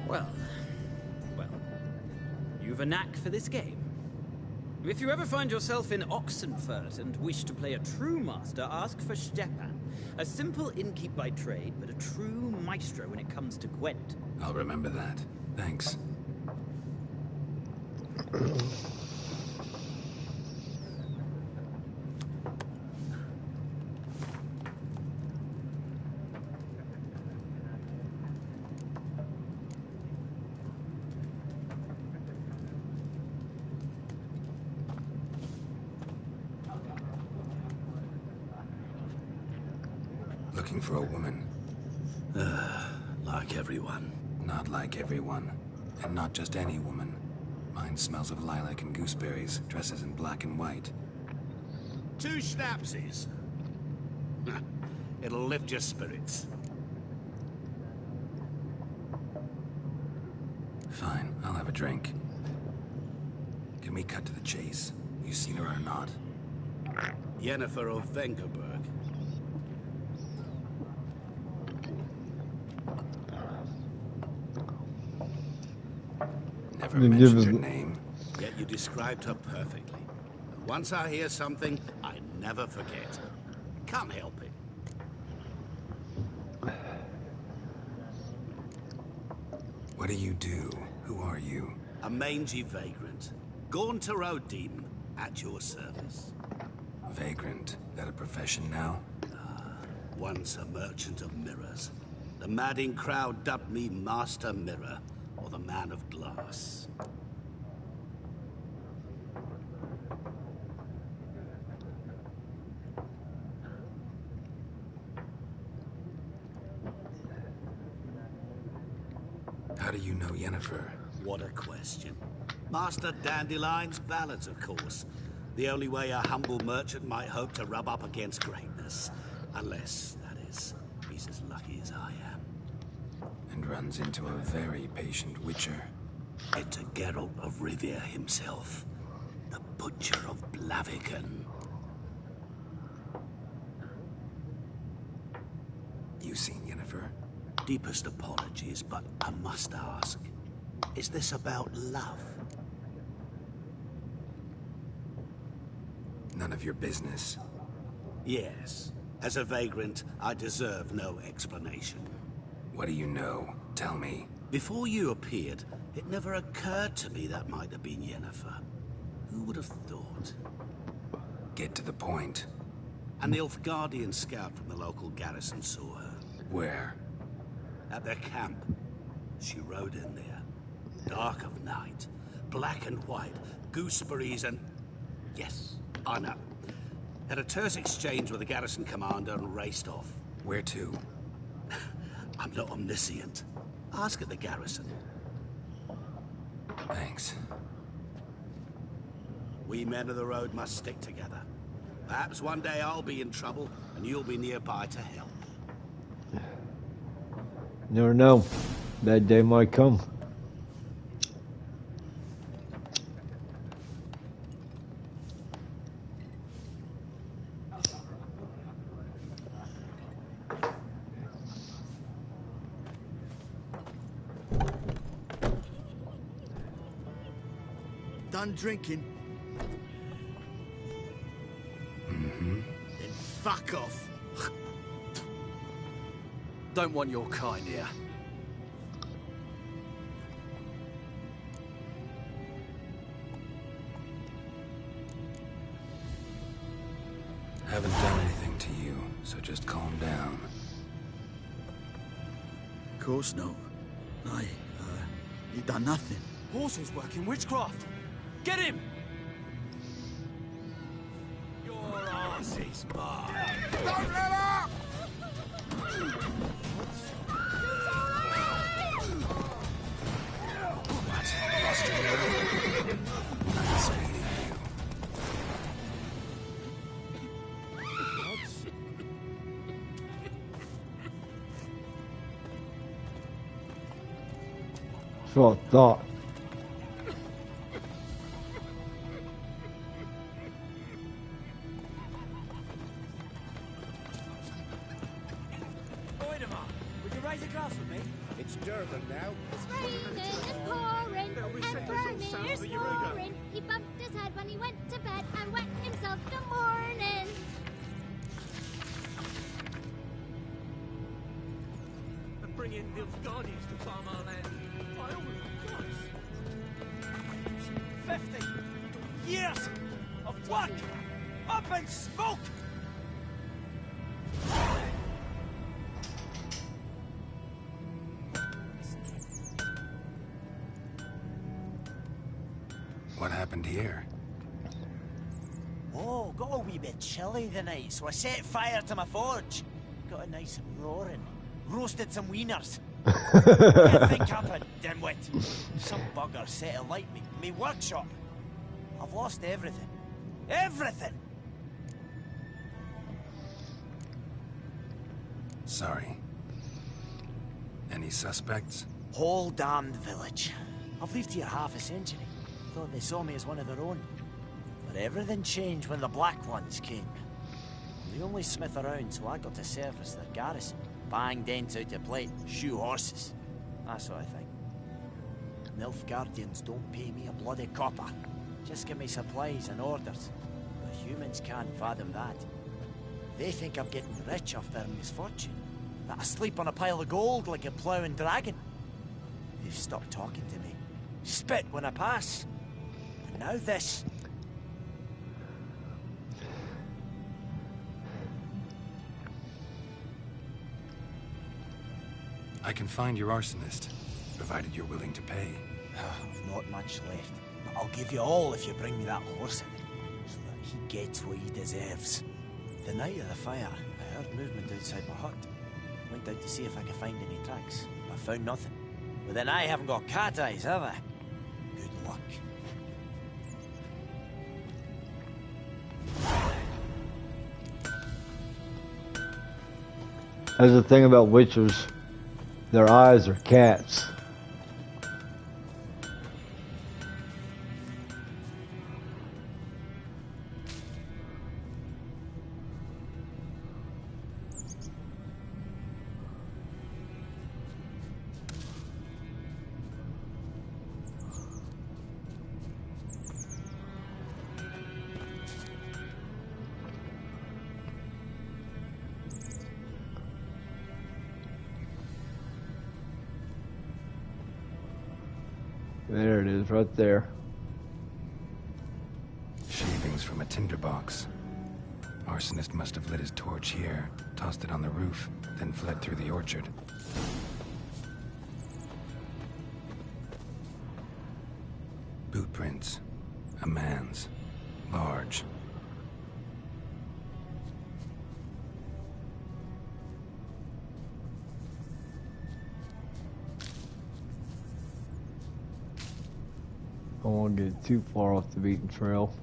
Well, you've a knack for this game. If you ever find yourself in Oxenfurt and wish to play a true master, ask for Stepan. A simple innkeep by trade, but a true maestro when it comes to Gwent. I'll remember that. Thanks. Looking for a woman. Like everyone. Not like everyone. And not just any woman. Mine smells of lilac and gooseberries, dresses in black and white. 2 schnapsies. It'll lift your spirits. Fine, I'll have a drink. Can we cut to the chase? You seen her or not? Yennefer of Vengerberg. Never mentioned her name. Yet you described her perfectly. And once I hear something, I never forget. Can't help it. What do you do? Who are you? A mangy vagrant. Gone to Rodim, at your service. Vagrant. That a profession now? Once a merchant of mirrors. The madding crowd dubbed me Master Mirror, or the Man of Glass. How do you know Yennefer? What a question. Master Dandelion's ballads, of course. The only way a humble merchant might hope to rub up against greatness. Unless, that is, he's as lucky as I am. And runs into a very patient witcher. It's a Geralt of Rivia himself. The Butcher of Blaviken. You seen Yennefer? Deepest apologies, but I must ask. Is this about love? None of your business. Yes. As a vagrant, I deserve no explanation. What do you know? Tell me. Before you appeared, it never occurred to me that might have been Yennefer. Who would have thought? Get to the point. An Nilfgaardian scout from the local garrison saw her. Where? At their camp. She rode in there. Dark of night. Black and white. Gooseberries and... Yes, I know. Had a terse exchange with the garrison commander and raced off. Where to? I'm not omniscient. Ask at the garrison. Thanks. We men of the road must stick together. Perhaps one day I'll be in trouble, and you'll be nearby to help. Never know. That day might come. Done drinking? Mm-hmm. Then fuck off. Don't want your kind here. Haven't done anything to you, so just calm down. Of course not. You done nothing. Horses working witchcraft. Get him! Your ass is mine. Don't let up! What? Lost your nerve? Nice meeting you. That's what I thought. rise across with me? It's Durban now. It's raining, it's pouring, and Bernie's snoring. He bumped his head when he went to bed and wet himself till morning. And bring in the Guardians to farm our land. I almost forgot. 50 years of work up in smoke! What happened here? Oh, got a wee bit chilly the night, so I set fire to my forge. Got a nice roaring. Roasted some wieners. What do you think happened, dimwit? Some bugger set alight me workshop. I've lost everything. Everything! Sorry. Any suspects? Whole damned village. I've lived here half a century. Thought they saw me as one of their own. But everything changed when the Black Ones came. I'm the only smith around, so I got to service their garrison. Bang dents out to plate, shoe horses. That sort of thing. Nilfgaardians don't pay me a bloody copper. Just give me supplies and orders. But humans can't fathom that. They think I'm getting rich off their misfortune. That I sleep on a pile of gold like a ploughing dragon. They've stopped talking to me. Spit when I pass. And now this. I can find your arsonist, provided you're willing to pay. I've not much left. But I'll give you all if you bring me that horse in, so that he gets what he deserves. The night of the fire, I heard movement outside my hut. Went out to see if I could find any tracks. I found nothing. But then I haven't got cat eyes, have I? Good luck. That's the thing about witchers. Their eyes are cats. There it is, right there. Shavings from a tinderbox. Arsonist must have lit his torch here, tossed it on the roof, then fled through the orchard. Boot prints. A man's. Large. I don't want to get too far off the beaten trail.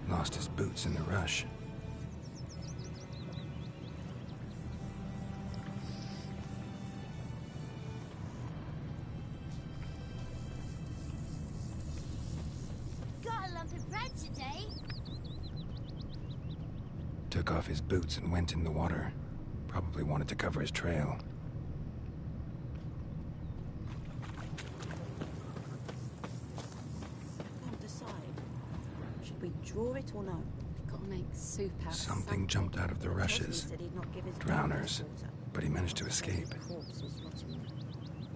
Lost his boots in the rush. Got a lump of bread today. Took off his boots and went in the water. Probably wanted to cover his trail. Can't decide. Should we draw it or no? Gotta make soup out of Something jumped out of the rushes. Said he'd not give his Drowners. water. But he managed to escape. The corpse was rotting.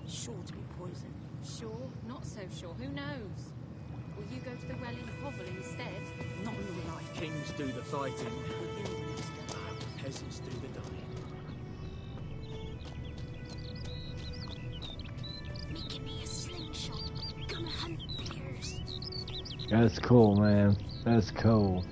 Sure to be poison. Sure, not so sure. Who knows? Will you go to the well in Hovel instead? Not in real life. Kings do the fighting. Will you minister? Peasants do the dying. Me give me a slingshot. Gonna hunt bears. That's cool, man. That's cool.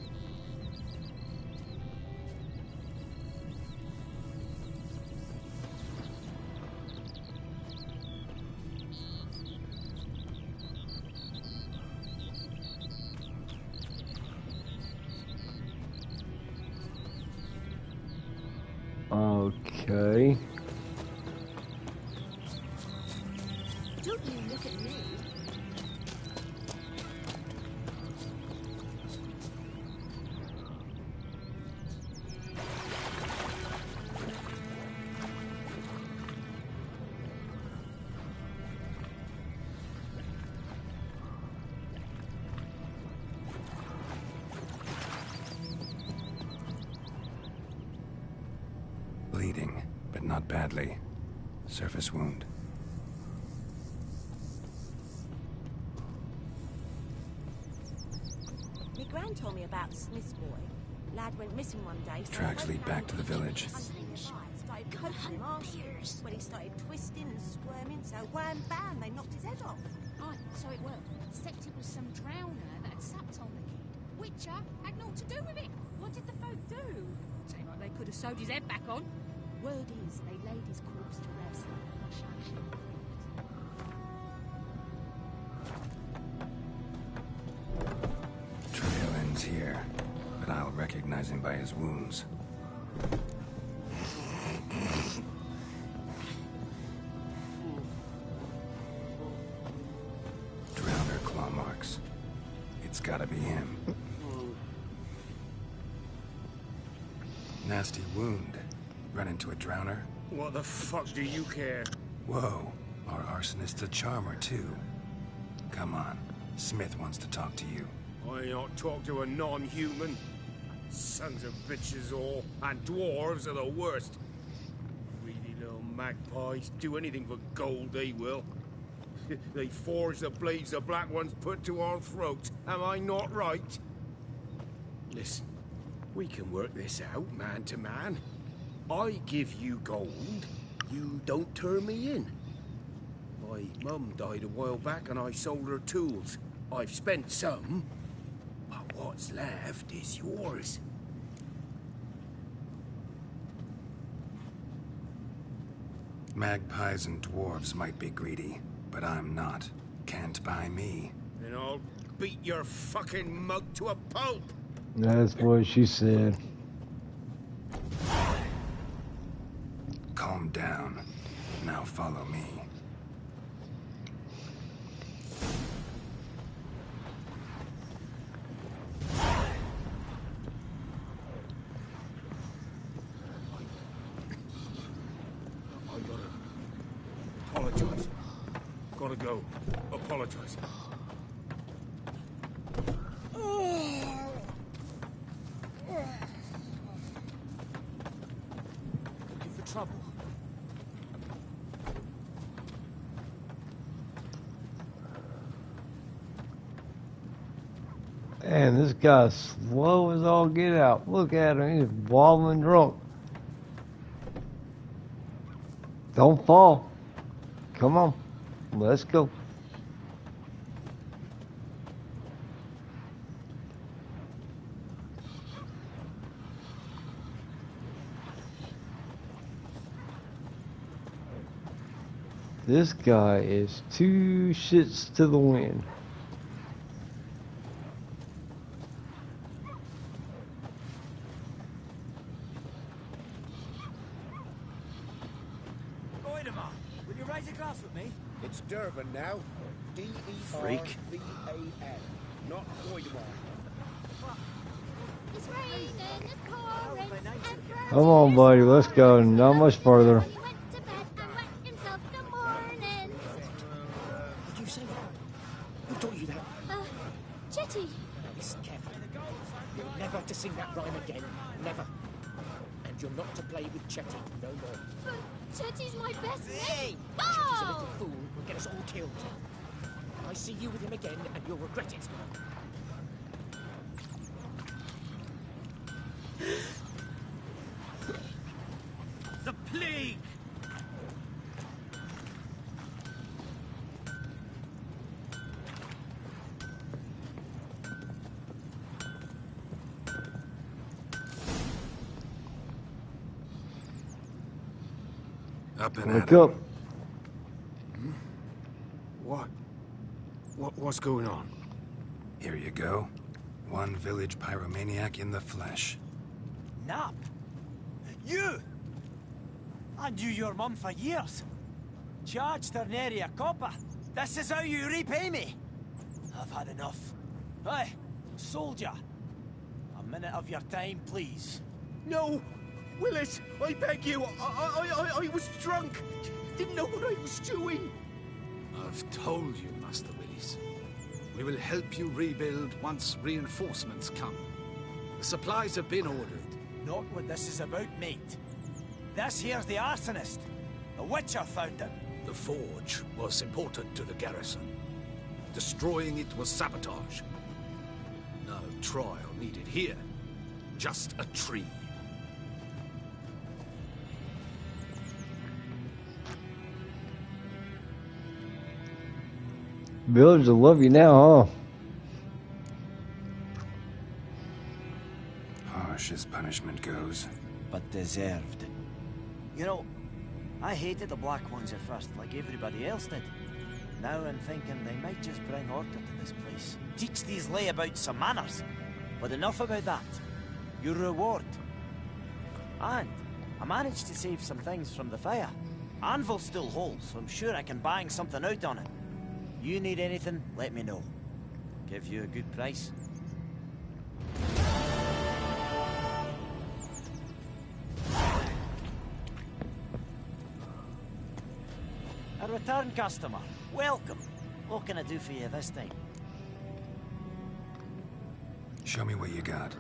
Don't you look at me. Bleeding, but not badly. Surface wound. My gran told me about Smith's boy. Lad went missing one day. So Tracks lead back to the village. Started cutting him afterwards. When he started twisting and squirming, so wham bam, they knocked his head off. Right, so it worked. Except it was some drowner that had supped on the kid. Witcher had naught to do with it. What did the folk do? Seemed like they could have sewed his head back on. Word is, they laid his corpse to rest. Trail ends here, but I'll recognize him by his wounds. Drowner claw marks. It's gotta be him. Nasty wound. Run into a drowner? What the fuck do you care? Whoa, our arsonist's a charmer too. Come on, Smith wants to talk to you. I ain't not talk to a non-human. Sons of bitches all, and dwarves are the worst. Greedy little magpies, do anything for gold they will. They forge the blades the black ones put to our throats, am I not right? Listen, we can work this out man to man. I give you gold, you don't turn me in. My mum died a while back and I sold her tools. I've spent some, but what's left is yours. Magpies and dwarves might be greedy, but I'm not. Can't buy me. And I'll beat your fucking mug to a pulp. That's what she said. Calm down. Now follow me. I gotta apologize. Gotta go. Apologize. Looking for trouble? Man, this guy's slow as all get out. Look at him, he's wobbling drunk. Don't fall. Come on, let's go. This guy is 2 shits to the wind. Will you raise a glass with me? It's Durban now. D-E-R-V-A-N. Not Goidemar. It's raining, it's pouring, and Come on, buddy, let's go. Not much further. he went to bed and wet himself in the morning. Did you say that? Who taught you that? Chetty. Now listen carefully. You're never to sing that rhyme again. Never. And you're not to play with Chetty no more. But Chetty's my best mate. Chetty's a little fool who'll get us all killed. I see you with him again and you'll regret it. The plague! Up and Wake at 'em. up. What's going on? Here you go. One village pyromaniac in the flesh. Nap? You? I knew your mum for years. Charged her nary a copper. This is how you repay me. I've had enough. Hey, soldier. A minute of your time, please. No! Willis, I beg you. I was drunk. Didn't know what I was doing. I've told you, Master Willis. We will help you rebuild once reinforcements come. The supplies have been ordered. Not what this is about, mate. This here's the arsonist. The Witcher found him. The forge was important to the garrison. Destroying it was sabotage. No trial needed here. Just a tree. Villagers will love you now, huh? Harsh as punishment goes. But deserved. You know, I hated the Black Ones at first, like everybody else did. Now I'm thinking they might just bring order to this place. Teach these layabouts some manners. But enough about that. Your reward. And I managed to save some things from the fire. Anvil's still whole, so I'm sure I can bang something out on it. You need anything, let me know. Give you a good price. A return customer. Welcome. What can I do for you this time? Show me what you got.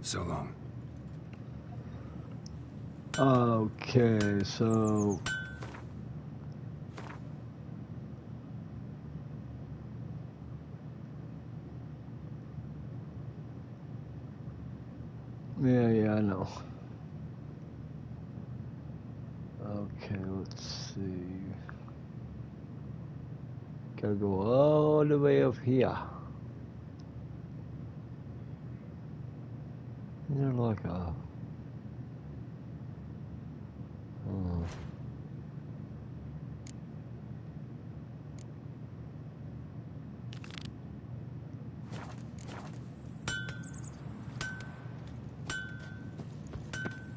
So long. Okay, so... Yeah, I know. Okay, let's see. Gotta go all the way up here. They're like a...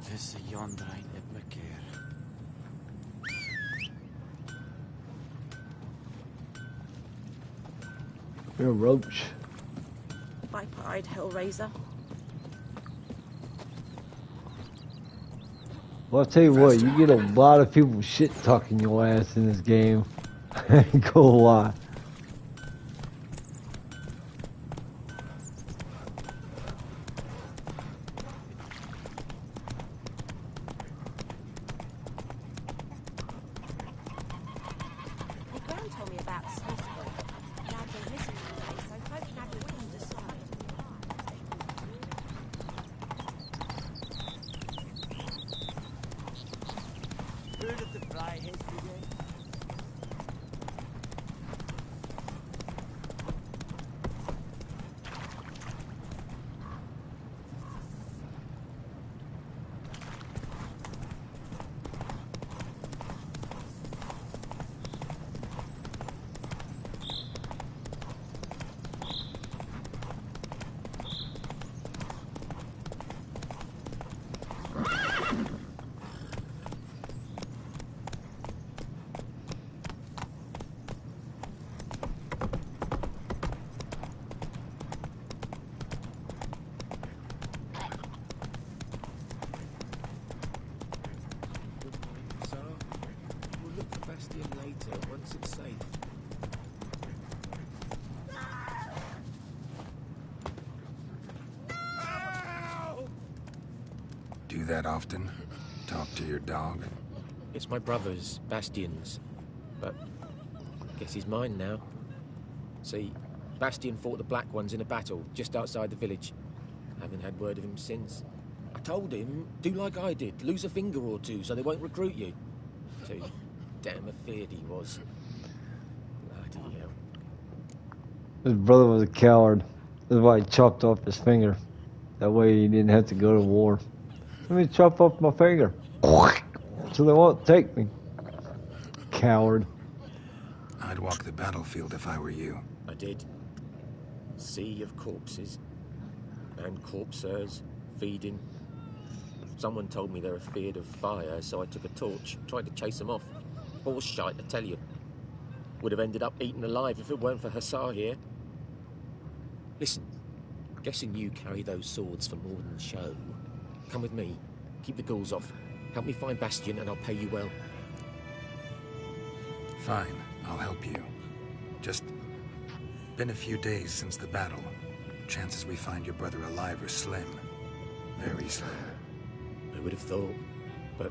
This yonder ain't a blicker. You're a roach. Viper-eyed Hellraiser. Well, I'll tell you what, you get a lot of people shit talking your ass in this game. I ain't gonna lie. My gran told me about Smithville. Dad was missing today, so hoping Dad will come to side. Heard of the Fry Head today? do that often? Talk to your dog? It's my brother's, Bastian's. But guess he's mine now. See, Bastian fought the Black Ones in a battle just outside the village. Haven't had word of him since. I told him, do like I did, lose a finger or two so they won't recruit you. Too damn afeard he was. Bloody hell. His brother was a coward. That's why he chopped off his finger. That way he didn't have to go to war. Let me chop off my finger. So they won't take me. Coward. I'd walk the battlefield if I were you. I did. Sea of corpses. And corpsers, feeding. Someone told me they're afeard of fire, so I took a torch, tried to chase them off. Horse shite, I tell you. Would have ended up eaten alive if it weren't for Hussar here. Listen, guessing you carry those swords for more than show. Come with me, keep the ghouls off. Help me find Bastian and I'll pay you well. Fine, I'll help you. Just been a few days since the battle. Chances we find your brother alive are slim. Very slim. I would have thought, but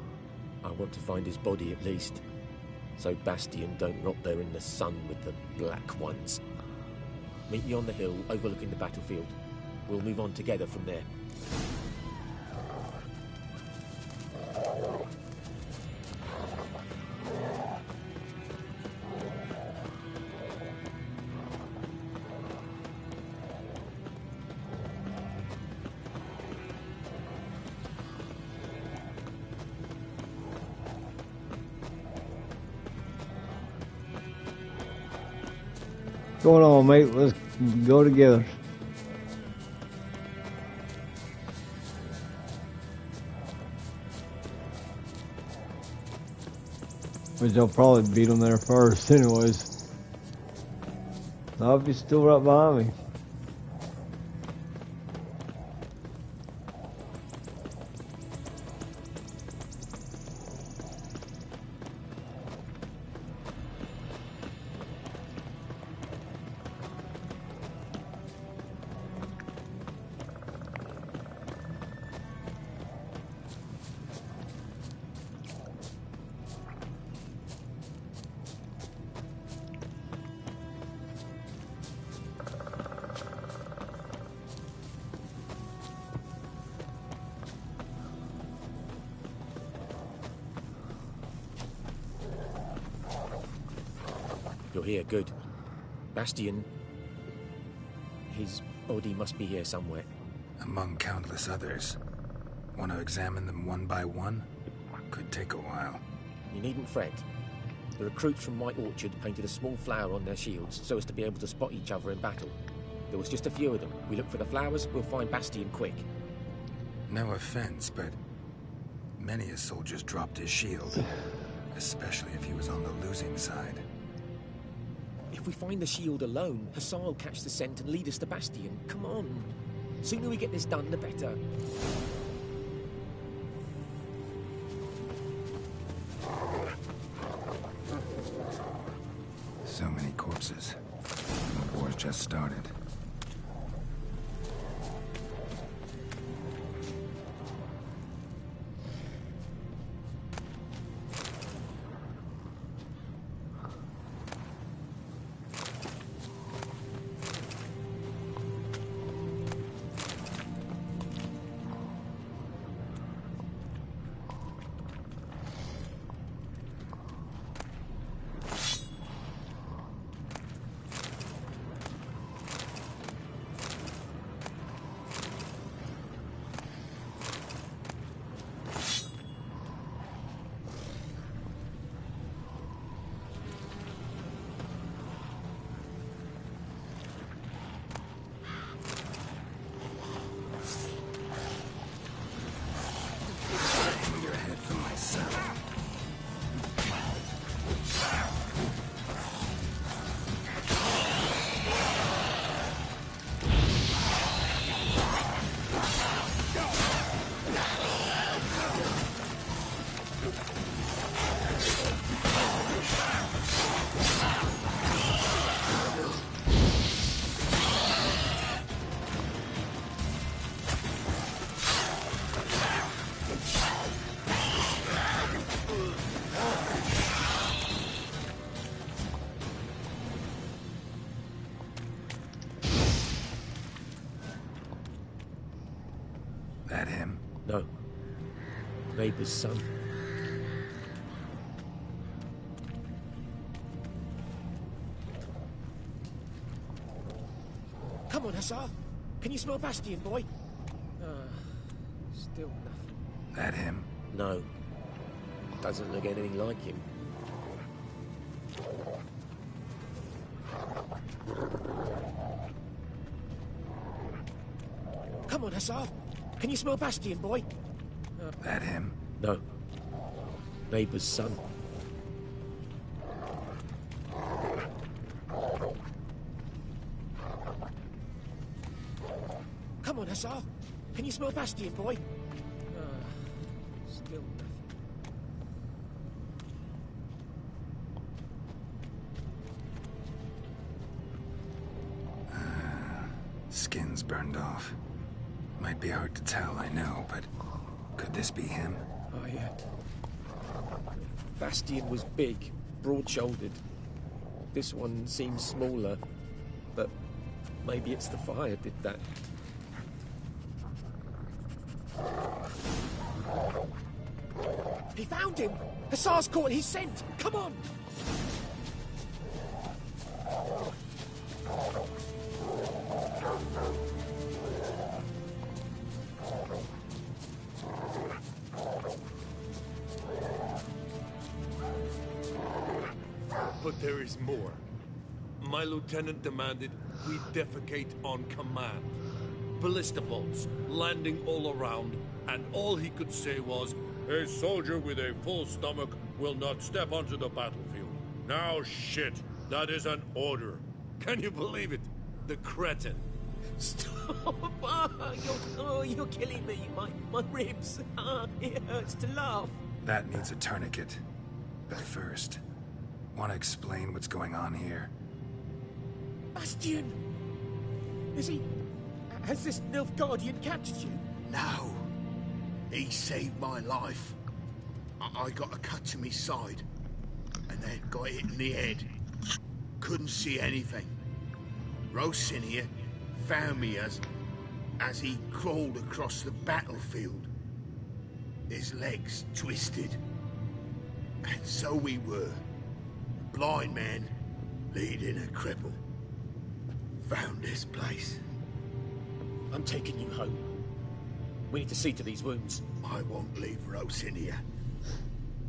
I want to find his body at least. So Bastian don't rot there in the sun with the Black Ones. Meet me on the hill overlooking the battlefield. We'll move on together from there. Going on, mate. Let's go together. Which I'll probably beat him there first, anyways. Not if he's still right behind me. You're here, good. Bastian... his body must be here somewhere. Among countless others. Want to examine them one by one? Could take a while. You needn't fret. The recruits from White Orchard painted a small flower on their shields so as to be able to spot each other in battle. There was just a few of them. We look for the flowers, we'll find Bastian quick. No offense, but many a soldier's dropped his shield. Especially if he was on the losing side. If we find the shield alone, Hussar will catch the scent and lead us to Bastian. Come on. Sooner we get this done, the better. So many corpses. The war's just started. That him? No. Neighbor's son. Come on, Hussar. Can you smell Bastion, boy? Still nothing. That him? No. Doesn't look anything like him. Come on, Hussar. Can you smell Bastion, boy? That him? No. Neighbor's son. Come on, Hussar. Can you smell Bastion, boy? Still nothing. Skin's burned off. Might be hard to tell, I know, but could this be him? Bastion was big, broad-shouldered. This one seems smaller, but maybe it's the fire did that. He found him! Hussar's caught his scent! Come on! But there is more. My lieutenant demanded we defecate on command. Ballista bolts, landing all around, and all he could say was, "A soldier with a full stomach will not step onto the battlefield." Now shit, that is an order. Can you believe it? The cretin. Stop! You're killing me. My ribs. It hurts to laugh. That needs a tourniquet. But first, want to explain what's going on here? Bastion! Has this Nilfgaardian captured you? No. He saved my life. I got a cut to my side, and then got hit in the head. Couldn't see anything. Rosinia found me as he crawled across the battlefield. His legs twisted. And so we were. Blind man leading a cripple. Found this place. I'm taking you home. We need to see to these wounds. I won't leave Rosinia.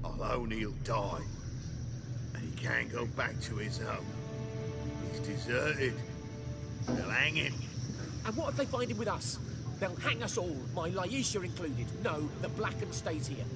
Alone he'll die. And he can't go back to his home. He's deserted. They'll hang him. And what if they find him with us? They'll hang us all, my Laisha included. No, the Blacken stays here.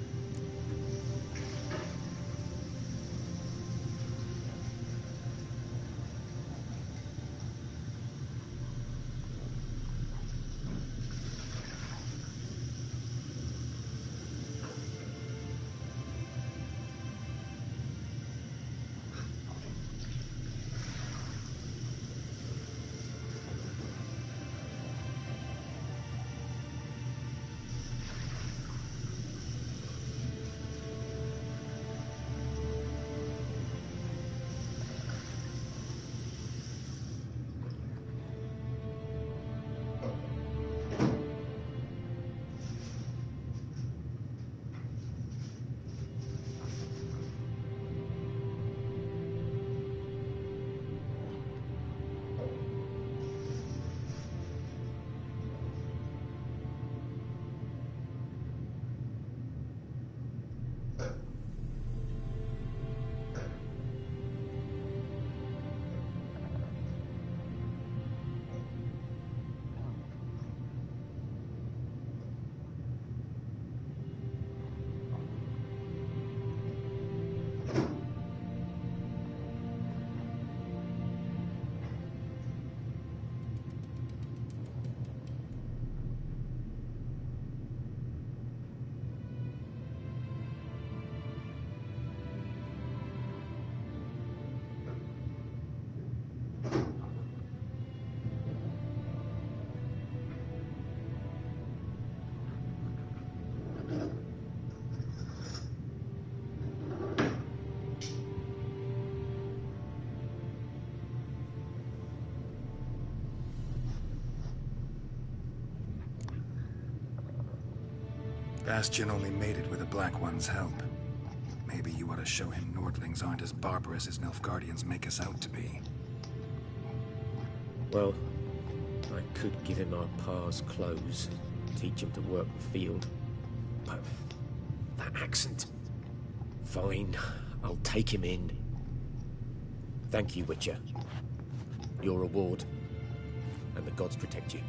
Bastion only made it with the Black One's help. Maybe you ought to show him Nordlings aren't as barbarous as Nilfgaardians make us out to be. Well, I could give him our pa's clothes, teach him to work the field. But that accent... Fine, I'll take him in. Thank you, Witcher. Your reward, and the gods protect you.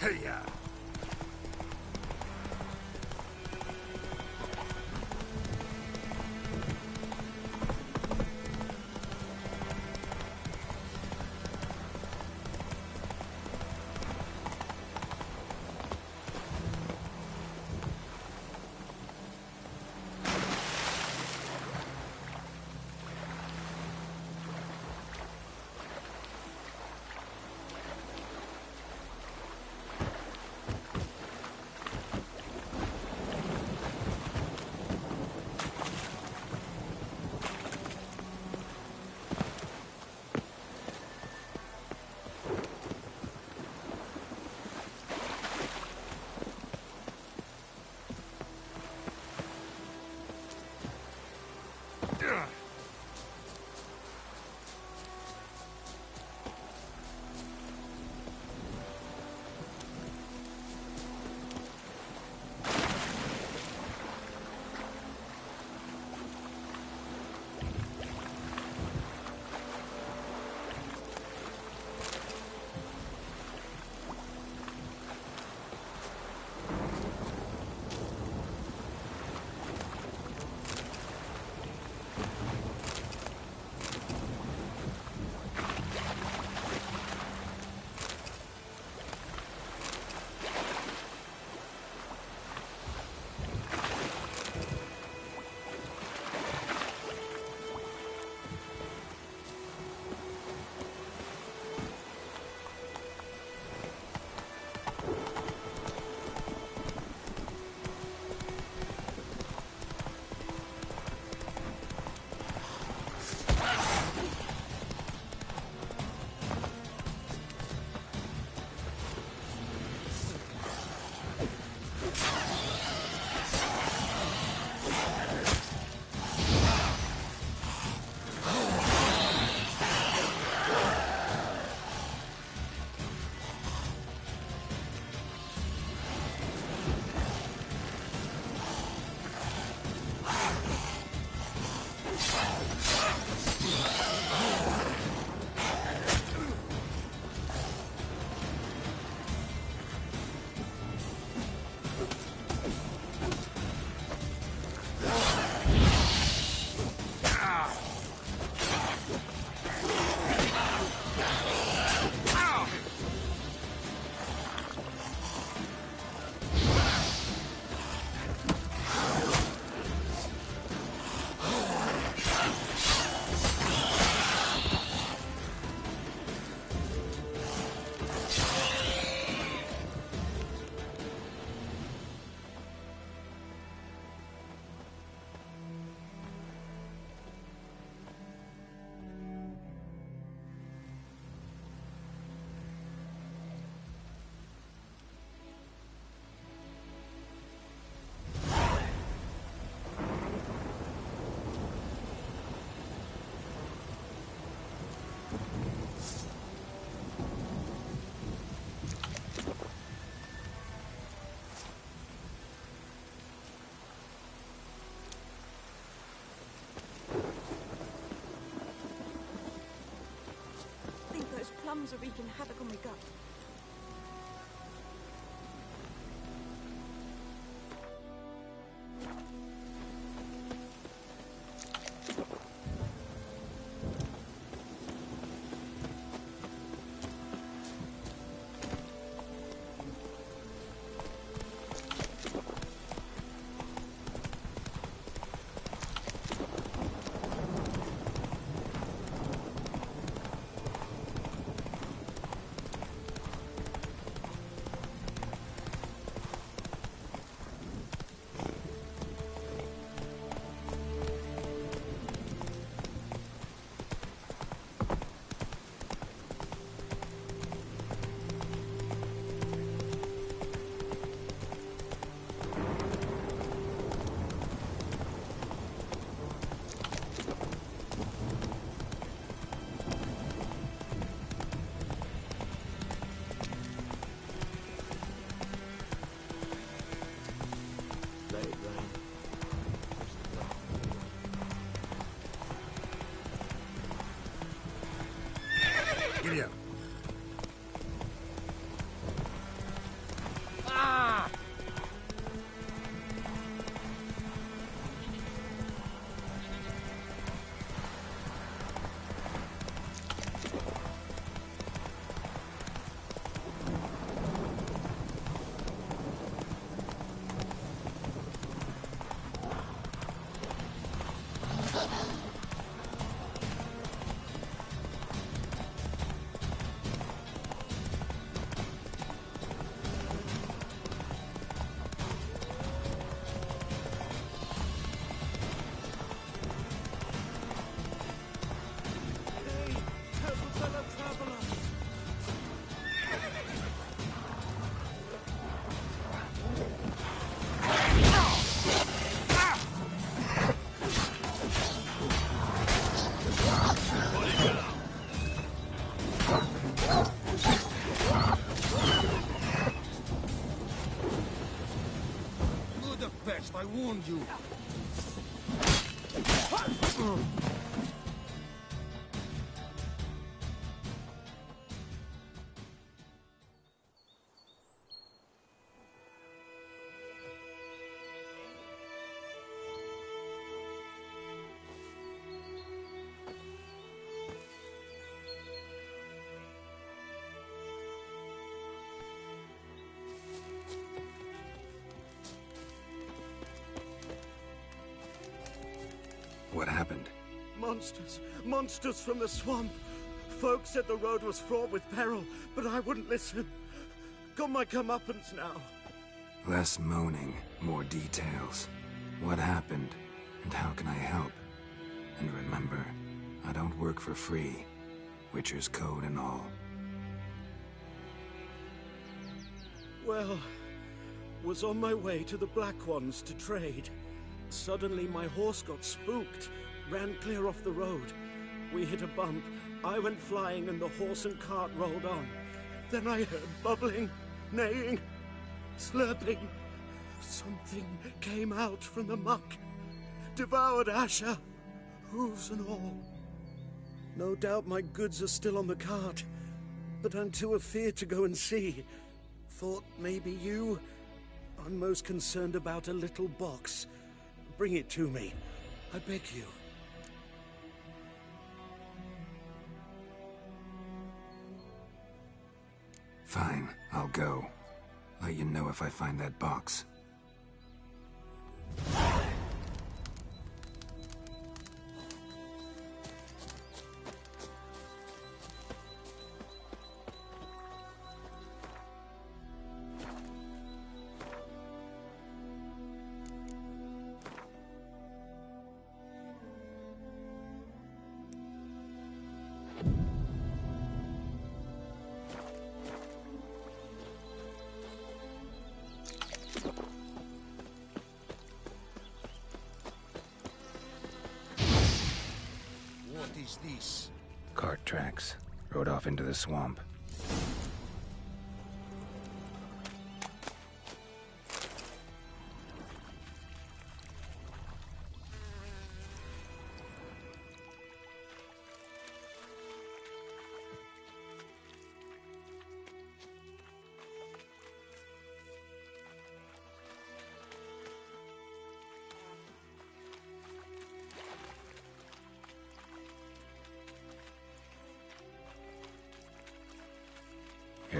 Hey-ya! worms are wreaking havoc on my gut. Giddy up. I warned you. What happened? Monsters. Monsters from the swamp. Folks said the road was fraught with peril, but I wouldn't listen. Got my comeuppance now. Less moaning, more details. What happened, and how can I help? And remember, I don't work for free. Witcher's code and all. Well, was on my way to the Black Ones to trade. Suddenly my horse got spooked, ran clear off the road. We hit a bump, I went flying and the horse and cart rolled on. Then I heard bubbling, neighing, slurping. Something came out from the muck, devoured Asher, hooves and all. No doubt my goods are still on the cart, but I'm too afeard to go and see. Thought maybe you... I'm most concerned about a little box. Bring it to me. I beg you. Fine, I'll go. Let you know if I find that box. What is this? Cart tracks. Rode off into the swamp.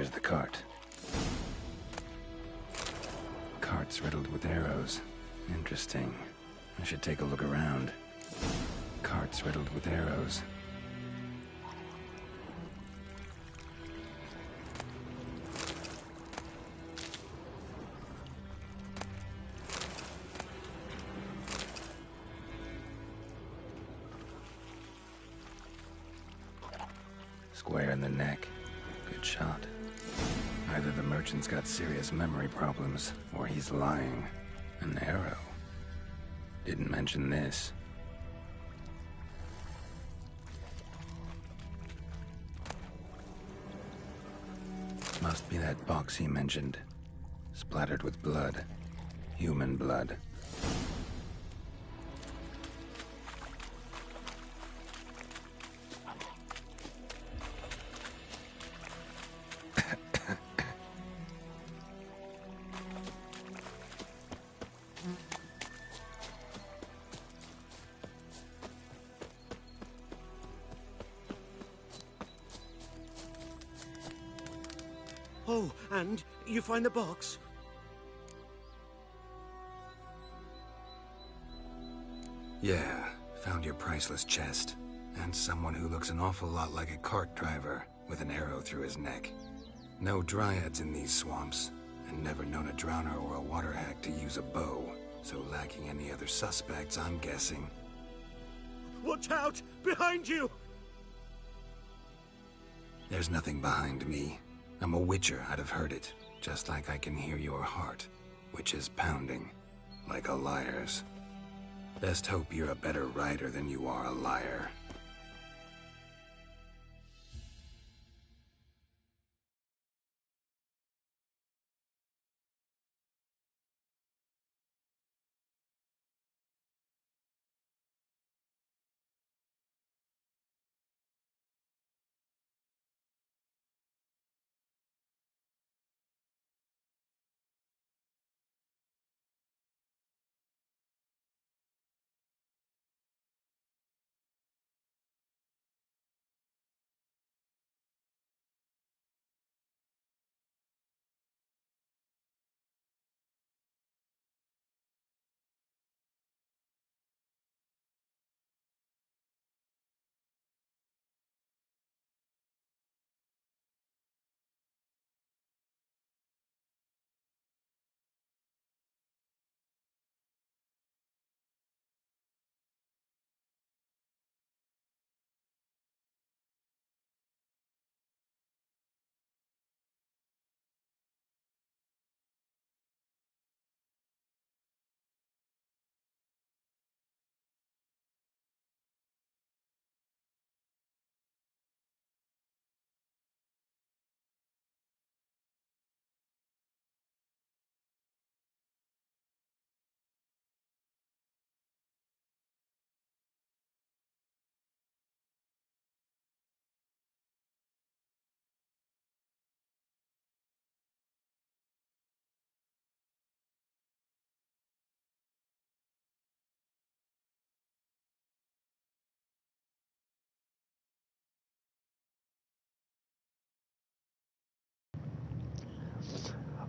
There's the cart. Cart's riddled with arrows. Interesting. I should take a look around. Cart's riddled with arrows. Square in the neck. Good shot. Either the merchant's got serious memory problems, or he's lying. An arrow. Didn't mention this. Must be that box he mentioned. Splattered with blood. Human blood. Oh, and you find the box? Yeah, found your priceless chest. And someone who looks an awful lot like a cart driver, with an arrow through his neck. No dryads in these swamps, and never known a drowner or a water hack to use a bow. So lacking any other suspects, I'm guessing. Watch out! Behind you! There's nothing behind me. I'm a witcher, I'd have heard it. Just like I can hear your heart, which is pounding, like a liar's. Best hope you're a better rider than you are a liar.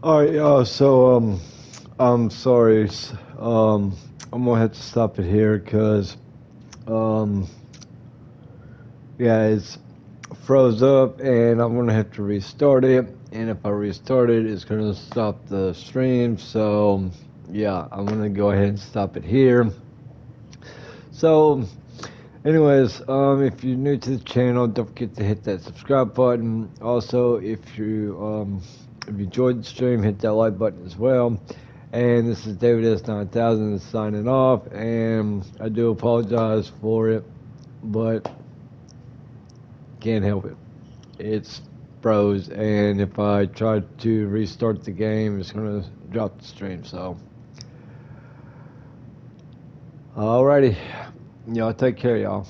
Alright, y'all, so, I'm sorry, I'm gonna have to stop it here, cause, yeah, it's froze up, and I'm gonna have to restart it, and if I restart it, it's gonna stop the stream, so, yeah, I'm gonna go ahead and stop it here. So, anyways, if you're new to the channel, don't forget to hit that subscribe button. Also, if you enjoyed the stream, hit that like button as well. And this is David S9000 signing off, and I do apologize for it, but can't help it. It's froze, and if I try to restart the game, it's gonna drop the stream. So, alrighty, y'all take care, y'all.